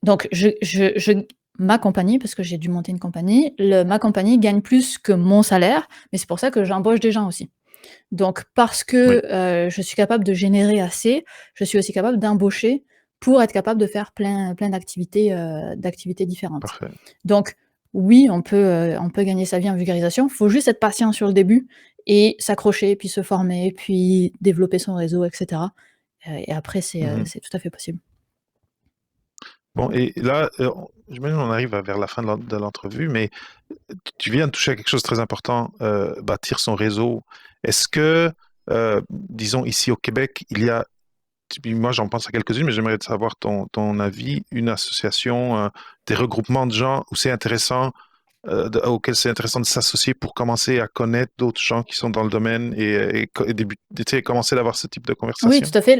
Speaker 2: donc ma compagnie, parce que j'ai dû monter une compagnie, ma compagnie gagne plus que mon salaire, mais c'est pour ça que j'embauche des gens aussi. Donc parce
Speaker 1: Oui,
Speaker 2: que, je suis capable de générer assez, je suis aussi capable d'embaucher pour être capable de faire plein d'activités différentes.
Speaker 1: parfait.
Speaker 2: Donc oui, on peut gagner sa vie en vulgarisation, faut juste être patient sur le début et s'accrocher, puis se former, puis développer son réseau et cetera, et après
Speaker 1: Mhm.
Speaker 2: c'est tout à fait possible.
Speaker 1: Bon, et là, j'imagine qu'on arrive vers la fin de l'entrevue, mais tu viens de toucher à quelque chose de très important, bâtir son réseau. Est-ce que, disons, ici au Québec, il y a, moi j'en pense à quelques-unes, mais j'aimerais savoir ton avis, une association, des regroupements de gens où c'est intéressant, auquel c'est intéressant de s'associer pour commencer à connaître d'autres gens qui sont dans le domaine tu sais, commencer d'avoir ce type de
Speaker 2: Oui,
Speaker 1: conversation?
Speaker 2: tout à fait.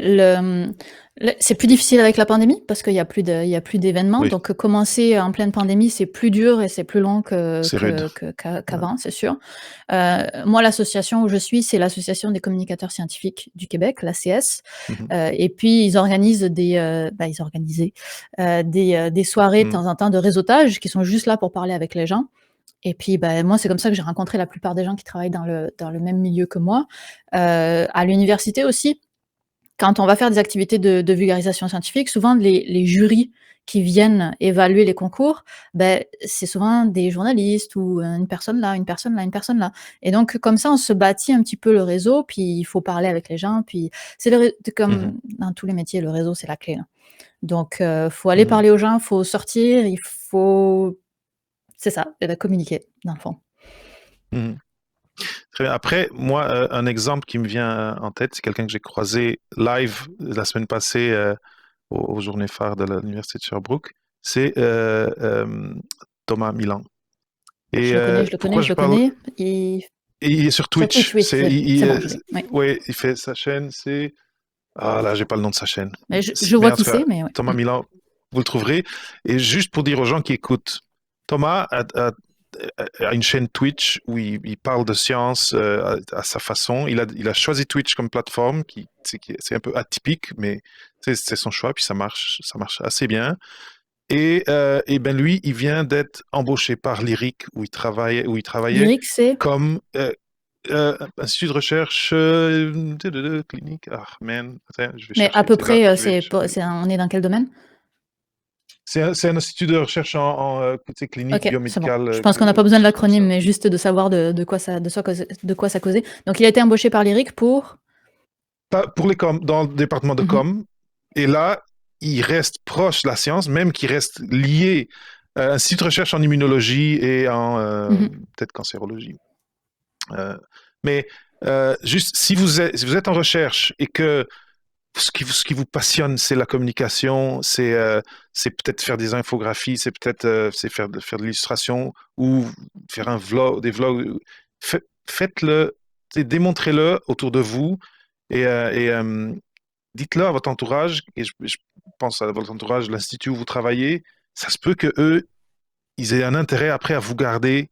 Speaker 2: C'est plus difficile avec la pandémie parce qu'il y a il y a plus d'événements.
Speaker 1: Oui,
Speaker 2: Donc, commencer en pleine pandémie, c'est plus dur et c'est plus long
Speaker 1: c'est rude. Ouais.
Speaker 2: qu'avant, c'est sûr. Moi, l'association où je suis, c'est l'Association des communicateurs scientifiques du Québec, l'ACS.
Speaker 1: Mhm.
Speaker 2: Et puis, ils organisent ils organisaient des soirées de
Speaker 1: Mhm.
Speaker 2: temps en temps de réseautage qui sont juste là pour parler avec les gens. Et puis, moi, c'est comme ça que j'ai rencontré la plupart des gens qui travaillent dans le même milieu que moi. À l'université aussi, quand on va faire des activités de vulgarisation scientifique, souvent les jurys qui viennent évaluer les concours, c'est souvent des journalistes ou une personne là, une personne là, une personne là. Et donc, comme ça, on se bâtit un petit peu le réseau, puis il faut parler avec les gens. Puis c'est
Speaker 1: Mhm.
Speaker 2: comme dans tous les métiers, le réseau, c'est la clé, là. Donc, faut aller
Speaker 1: Mhm.
Speaker 2: parler aux gens, faut sortir, il faut, c'est ça, communiquer, dans le fond.
Speaker 1: Mhm. Très bien. Après, moi, un exemple qui me vient en tête, c'est quelqu'un que j'ai croisé live la semaine passée aux Journées phares de l'Université de Sherbrooke. C'est Thomas Milan. Et
Speaker 2: Je le connais, je le connais,
Speaker 1: pourquoi
Speaker 2: je
Speaker 1: je
Speaker 2: le
Speaker 1: parle.
Speaker 2: connais. Et
Speaker 1: Et il est sur
Speaker 2: sur Twitch,
Speaker 1: Twitch.
Speaker 2: oui, c'est bon, je l'ai. Oui.
Speaker 1: Ouais, il fait sa chaîne, c'est. Ah là, j'ai pas le nom de sa chaîne.
Speaker 2: Mais je
Speaker 1: Mais
Speaker 2: vois
Speaker 1: en tout
Speaker 2: qui
Speaker 1: cas,
Speaker 2: c'est, mais ouais.
Speaker 1: Thomas Milan, vous le trouverez. Et juste pour dire aux gens qui écoutent, Thomas a une chaîne Twitch où il parle de science à sa façon. Il a choisi Twitch comme plateforme, c'est un peu atypique, mais c'est son choix, puis ça marche assez bien. Et ben lui, il vient d'être embauché par Lyric, où il travaillait
Speaker 2: Lyric, c'est.
Speaker 1: comme institut de recherche clinique. Ah, man, attends, je vais
Speaker 2: Mais à
Speaker 1: chercher.
Speaker 2: peu
Speaker 1: C'est là,
Speaker 2: près,
Speaker 1: je vais chercher.
Speaker 2: on est dans quel domaine?
Speaker 1: C'est un institut de recherche tu sais, clinique,
Speaker 2: Ok, c'est bon.
Speaker 1: biomédicale,
Speaker 2: Je pense qu'on n'a pas
Speaker 1: quelque
Speaker 2: besoin de
Speaker 1: chose comme
Speaker 2: l'acronyme,
Speaker 1: ça.
Speaker 2: mais juste de savoir de quoi ça causait. Donc, il a été embauché par Lyric pour.
Speaker 1: Pas pour les com, dans le département de
Speaker 2: Mhm,
Speaker 1: com. Et là, il reste proche de la science, même qu'il reste lié à un institut de recherche en immunologie et en
Speaker 2: mhm.
Speaker 1: peut-être cancérologie. Euh, mais juste, si vous êtes en recherche et que ce qui vous passionne, c'est la communication, c'est peut-être faire des infographies, c'est peut-être c'est faire de l'illustration ou faire un vlog, des vlogs. Faites-le, démontrez-le autour de vous et dites-le à votre entourage. Et je pense à votre entourage, l'institut où vous travaillez. Ça se peut que eux, ils aient un intérêt après à vous garder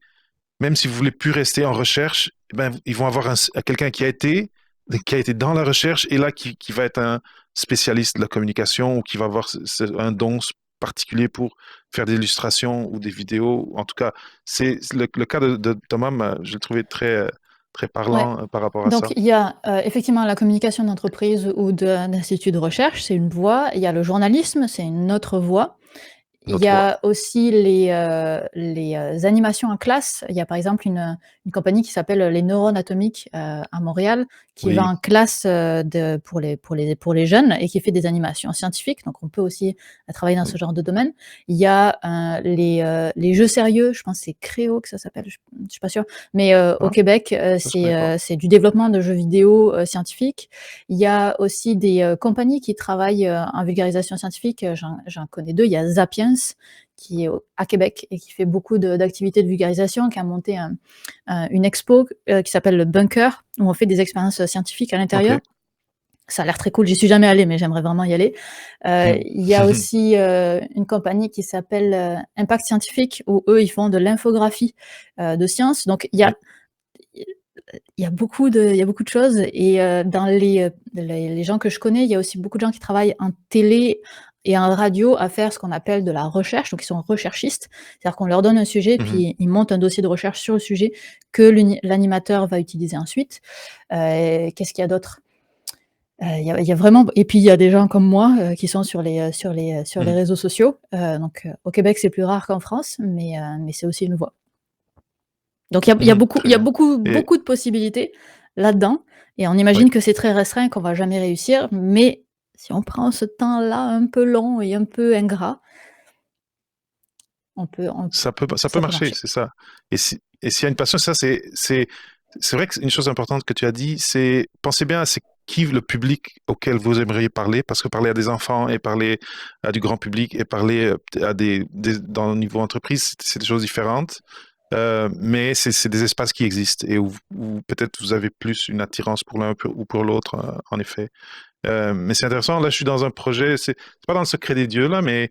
Speaker 1: même si vous voulez plus rester en recherche, eh ben, ils vont avoir quelqu'un qui a été dans la recherche et là qui va être un spécialiste de la communication ou qui va avoir un don particulier pour faire des illustrations ou des vidéos. En tout cas, c'est le cas de Thomas, je l'ai trouvé très
Speaker 2: Ouais.
Speaker 1: parlant par rapport à
Speaker 2: Donc,
Speaker 1: ça.
Speaker 2: il y a effectivement la communication d'entreprise ou d'institut de recherche, c'est une voie. Il y a le journalisme, c'est une autre voie. Il y
Speaker 1: Notre voix.
Speaker 2: a aussi les animations en classe. Il y a par exemple une compagnie qui s'appelle les Neurones Atomiques à Montréal, qui va
Speaker 1: Oui.
Speaker 2: en classe pour les jeunes et qui fait des animations scientifiques. Donc on peut aussi travailler dans
Speaker 1: Oui.
Speaker 2: ce genre de domaine. Il y a les jeux sérieux, je pense que c'est Créo que ça s'appelle, je suis pas sûre. Mais au
Speaker 1: Ah,
Speaker 2: Québec,
Speaker 1: ça, je connais pas.
Speaker 2: c'est du développement de jeux vidéo scientifiques. Il y a aussi des compagnies qui travaillent en vulgarisation scientifique. J'en connais deux. Il y a Zapiens, qui est à Québec et qui fait beaucoup d'activités de vulgarisation, qui a monté une expo qui s'appelle le Bunker, où on fait des expériences scientifiques à l'intérieur.
Speaker 1: OK.
Speaker 2: Ça a l'air très cool. J'y suis jamais allée, mais j'aimerais vraiment y aller.
Speaker 1: Hmm.
Speaker 2: Il y a aussi une compagnie qui s'appelle Impact Scientifique, où eux, ils font de l'infographie de science. Donc,
Speaker 1: Oui.
Speaker 2: il y a beaucoup de choses. Et dans les gens que je connais, il y a aussi beaucoup de gens qui travaillent en télé et en radio à faire ce qu'on appelle de la recherche. Donc, ils sont recherchistes. C'est-à-dire qu'on leur donne un sujet,
Speaker 1: Mhm.
Speaker 2: puis ils montent un dossier de recherche sur le sujet que l'animateur va utiliser ensuite. Qu'est-ce qu'il y a d'autre? Il y a vraiment, et puis il y a des gens comme moi qui sont sur les
Speaker 1: Mhm.
Speaker 2: réseaux sociaux. Donc, au Québec, c'est plus rare qu'en France, mais c'est aussi une voie. Donc
Speaker 1: Mhm.
Speaker 2: il
Speaker 1: Très
Speaker 2: y a
Speaker 1: bien. Et
Speaker 2: beaucoup de possibilités là-dedans, et on
Speaker 1: oui.
Speaker 2: imagine que c'est très restreint, qu'on va jamais réussir, mais si on prend ce temps-là un peu long et un peu ingrat,
Speaker 1: Ça peut
Speaker 2: ça peut
Speaker 1: marcher,
Speaker 2: marcher.
Speaker 1: c'est ça. Et s'il y a une passion, ça, c'est vrai que une chose importante que tu as dit, c'est pensez bien à c'est qui le public auquel vous aimeriez parler, parce que parler à des enfants et parler à du grand public et parler à dans le niveau entreprise, c'est des choses différentes. Mais c'est des espaces qui existent et où peut-être vous avez plus une attirance pour l'un ou pour l'autre, en effet. Mais c'est intéressant. Là, je suis dans un projet, c'est pas dans le secret des dieux, là, mais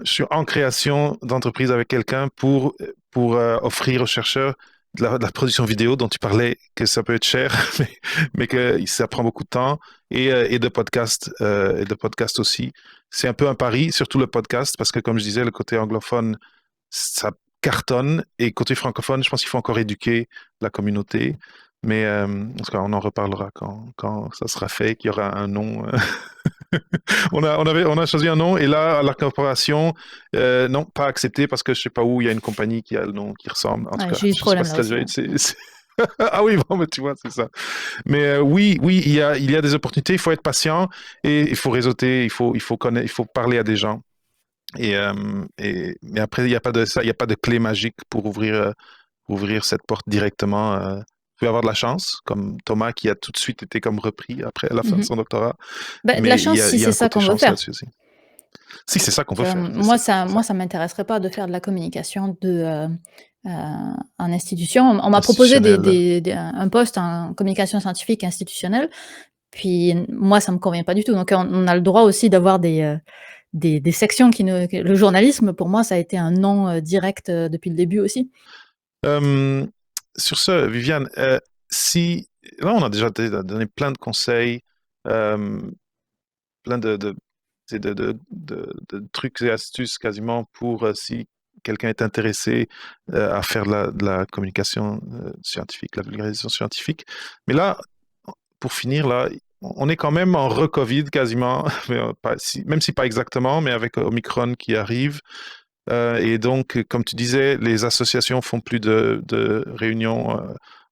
Speaker 1: je suis en création d'entreprise avec quelqu'un pour offrir aux chercheurs de la production vidéo dont tu parlais que ça peut être cher, mais que ça prend beaucoup de temps, et de podcast aussi. C'est un peu un pari, surtout le podcast, parce que comme je disais, le côté anglophone, ça cartonne, et côté francophone, je pense qu'il faut encore éduquer la communauté. Mais en tout cas, on en reparlera quand ça sera fait, qu'il y aura un nom. On a choisi un nom et là, la corporation, non, pas accepté parce que je sais pas où il y a une compagnie qui a le nom qui ressemble. En tout
Speaker 2: Ouais,
Speaker 1: cas,
Speaker 2: j'ai eu ce
Speaker 1: je sais pas
Speaker 2: problème
Speaker 1: si
Speaker 2: là
Speaker 1: tu as
Speaker 2: aussi.
Speaker 1: déjà eu.
Speaker 2: Ouais.
Speaker 1: Ah oui, bon, mais tu vois, c'est ça. Mais oui, il y a des opportunités. Il faut être patient et il faut réseauter. Il faut connaître, il faut parler à des gens. Mais après, il n'y a pas de ça, il y a pas de clé magique pour ouvrir cette porte directement. Vous pouvez avoir de la chance, comme Thomas qui a tout de suite été comme repris après la fin de
Speaker 2: Mhm.
Speaker 1: son doctorat.
Speaker 2: Bah, de la
Speaker 1: Mais
Speaker 2: chance si
Speaker 1: il y a
Speaker 2: c'est
Speaker 1: un
Speaker 2: ça
Speaker 1: côté
Speaker 2: qu'on veut
Speaker 1: chance
Speaker 2: faire.
Speaker 1: là-dessus aussi. Si, c'est ça qu'on veut faire. C'est
Speaker 2: Moi,
Speaker 1: ça, c'est ça.
Speaker 2: ça m'intéresserait pas de faire de la communication en institution. On m'a proposé
Speaker 1: Institutionnel.
Speaker 2: un poste en communication scientifique institutionnelle, puis moi, ça me convient pas du tout. Donc, on a le droit aussi d'avoir des sections le journalisme, pour moi, ça a été un non direct depuis le début aussi.
Speaker 1: Euh, sur ce, Viviane, si là on a déjà donné plein de conseils, euh, plein de trucs et astuces quasiment pour si quelqu'un est intéressé à faire de la communication scientifique, la vulgarisation scientifique. Mais là, pour finir, là, on est quand même en re-Covid quasiment, mais, même si pas exactement, mais avec Omicron qui arrive. Et donc, comme tu disais, les associations font plus de réunions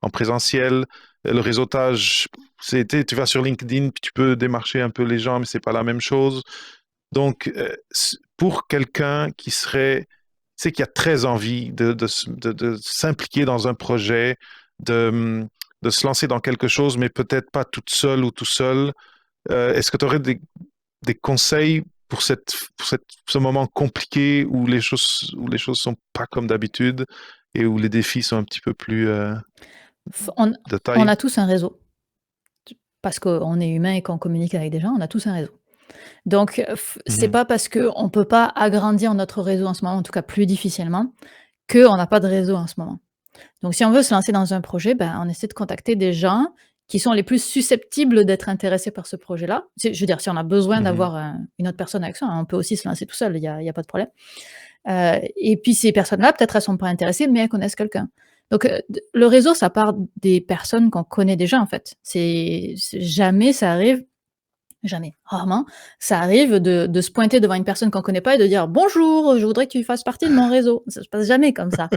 Speaker 1: en présentiel. Le réseautage, tu vas sur LinkedIn, puis tu peux démarcher un peu les gens, mais c'est pas la même chose. Donc, pour quelqu'un qui serait, tu sais, qui a très envie de s'impliquer dans un projet, de se lancer dans quelque chose, mais peut-être pas toute seule ou tout seul, est-ce que tu aurais des conseils pour ce moment compliqué où les choses sont pas comme d'habitude et où les défis sont un petit peu plus
Speaker 2: On,
Speaker 1: de
Speaker 2: on
Speaker 1: taille?
Speaker 2: a tous un réseau, parce qu'on est humain et qu'on communique avec des gens, on a tous un réseau. Donc, c'est
Speaker 1: Mhm,
Speaker 2: pas parce qu'on peut pas agrandir notre réseau en ce moment, en tout cas plus difficilement, qu'on n'a pas de réseau en ce moment. Donc, si on veut se lancer dans un projet, ben, on essaie de contacter des gens qui sont les plus susceptibles d'être intéressés par ce projet-là. Je veux dire, si on a besoin
Speaker 1: mhm,
Speaker 2: d'avoir une autre personne avec ça, on peut aussi se lancer tout seul, il y a pas de problème. Et puis ces personnes-là, peut-être elles sont pas intéressées, mais elles connaissent quelqu'un. Donc, le réseau, ça part des personnes qu'on connaît déjà, en fait. Jamais ça arrive. Jamais, rarement, ça arrive de se pointer devant une personne qu'on connaît pas et de dire: «Bonjour, je voudrais que tu fasses partie de mon réseau». Ça se passe jamais comme ça.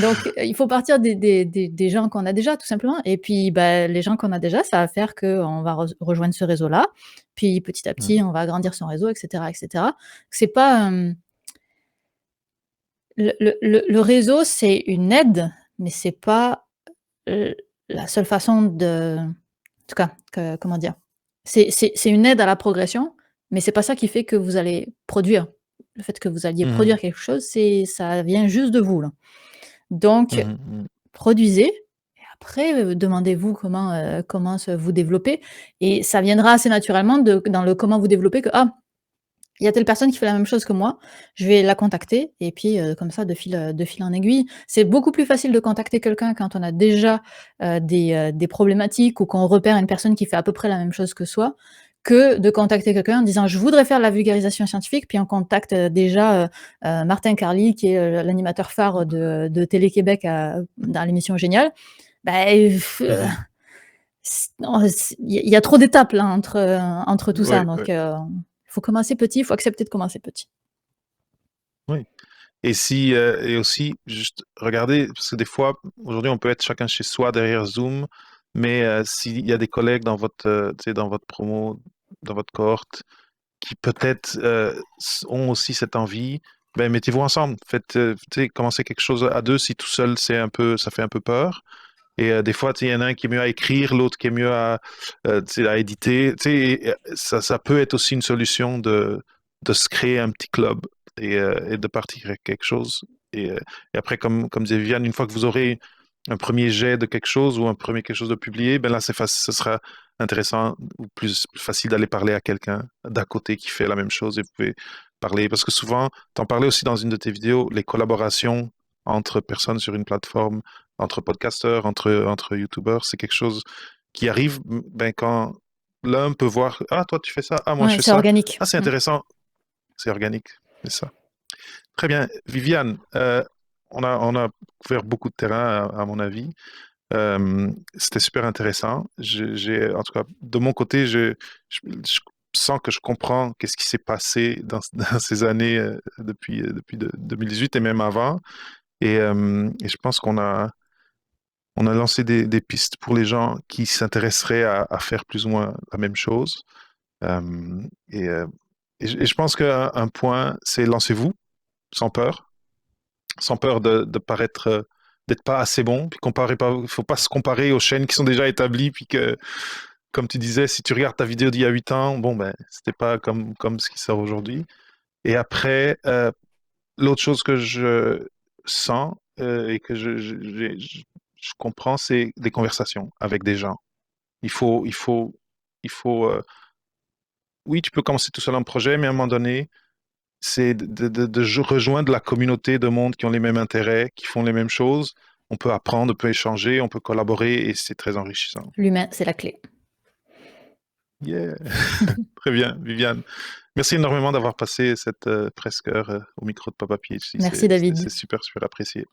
Speaker 2: Donc, il faut partir des gens qu'on a déjà, tout simplement, et puis, bah, les gens qu'on a déjà, ça va faire qu'on va rejoindre ce réseau-là, puis petit à
Speaker 1: mhm,
Speaker 2: petit, on va agrandir son réseau, et cetera, et cetera. C'est pas, le réseau, c'est une aide, mais c'est pas, heu, la seule façon en tout cas, comment dire? C'est une aide à la progression, mais c'est pas ça qui fait que vous allez produire. Le fait que vous alliez
Speaker 1: mhm,
Speaker 2: produire quelque chose, ça vient juste de vous, là. Donc,
Speaker 1: mhm, mhm.
Speaker 2: produisez et après, demandez-vous comment se vous développer, et ça viendra assez naturellement dans le comment vous développer, que: «Ah, il y a telle personne qui fait la même chose que moi, je vais la contacter», et puis, comme ça, de fil en aiguille. C'est beaucoup plus facile de contacter quelqu'un quand on a déjà, des problématiques, ou qu'on repère une personne qui fait à peu près la même chose que soi, que de contacter quelqu'un en disant: «Je voudrais faire de la vulgarisation scientifique», puis on contacte, déjà, Martin Carly qui est, l'animateur phare de Télé-Québec dans l'émission Génial. Bah,
Speaker 1: Mhm.
Speaker 2: non, il y a trop d'étapes là entre tout ça,
Speaker 1: Oui,
Speaker 2: donc
Speaker 1: oui,
Speaker 2: il faut commencer petit, il faut accepter de commencer petit.
Speaker 1: oui. Et aussi, juste regarder, parce que des fois, aujourd'hui, on peut être chacun chez soi derrière Zoom, mais s'il y a des collègues dans tu sais, dans votre promo, dans votre cohorte, qui peut-être ont aussi cette envie, ben mettez-vous ensemble. Faites, tu sais, commencez quelque chose à deux. Si tout seul, ça fait un peu peur. Et des fois, tu sais, il y en a un qui est mieux à écrire, l'autre qui est mieux tu sais, à éditer. Tu sais, ça peut être aussi une solution de se créer un petit club et de partir avec quelque chose. Et après, comme disait Viviane, une fois que vous aurez un premier jet de quelque chose ou un premier quelque chose de publié, ben là, ce sera intéressant ou plus facile d'aller parler à quelqu'un d'à côté qui fait la même chose et vous pouvez parler. Parce que souvent, tu en parlais aussi dans une de tes vidéos, les collaborations entre personnes sur une plateforme, entre podcasteurs, entre YouTubeurs, c'est quelque chose qui arrive ben, quand l'un peut voir, ah, toi, tu fais ça, ah, moi, je
Speaker 2: Ouais,
Speaker 1: fais
Speaker 2: c'est
Speaker 1: ça,
Speaker 2: organique.
Speaker 1: ah, c'est intéressant, c'est organique, c'est ça. Très bien. Viviane, on a couvert beaucoup de terrain, à mon avis. C'était super intéressant. En tout cas, de mon côté, je sens que je comprends qu'est-ce qui s'est passé dans ces années depuis 2018 et même avant. Et je pense on a lancé des pistes pour les gens qui s'intéresseraient à faire plus ou moins la même chose. Euh, et, euh, et je pense qu'un point, c'est lancez-vous sans peur, sans peur de paraître, d'être pas assez bon. Puis comparez pas, il faut pas se comparer aux chaînes qui sont déjà établies. Puis que, comme tu disais, si tu regardes ta vidéo d'il y a 8 ans, bon, ben, c'était pas comme ce qui sort aujourd'hui. Et après, l'autre chose que je sens et que je comprends, c'est des conversations avec des gens. Il faut, il faut, il faut. Oui, tu peux commencer tout seul un projet, mais à un moment donné, c'est de rejoindre la communauté de monde qui ont les mêmes intérêts, qui font les mêmes choses. On peut apprendre, on peut échanger, on peut collaborer et c'est très enrichissant.
Speaker 2: L'humain, c'est la clé.
Speaker 1: Yeah. Très bien, Viviane. Merci énormément d'avoir passé cette presque heure au micro de Papa PhD.
Speaker 2: Merci
Speaker 1: C'est
Speaker 2: David.
Speaker 1: super, super apprécié.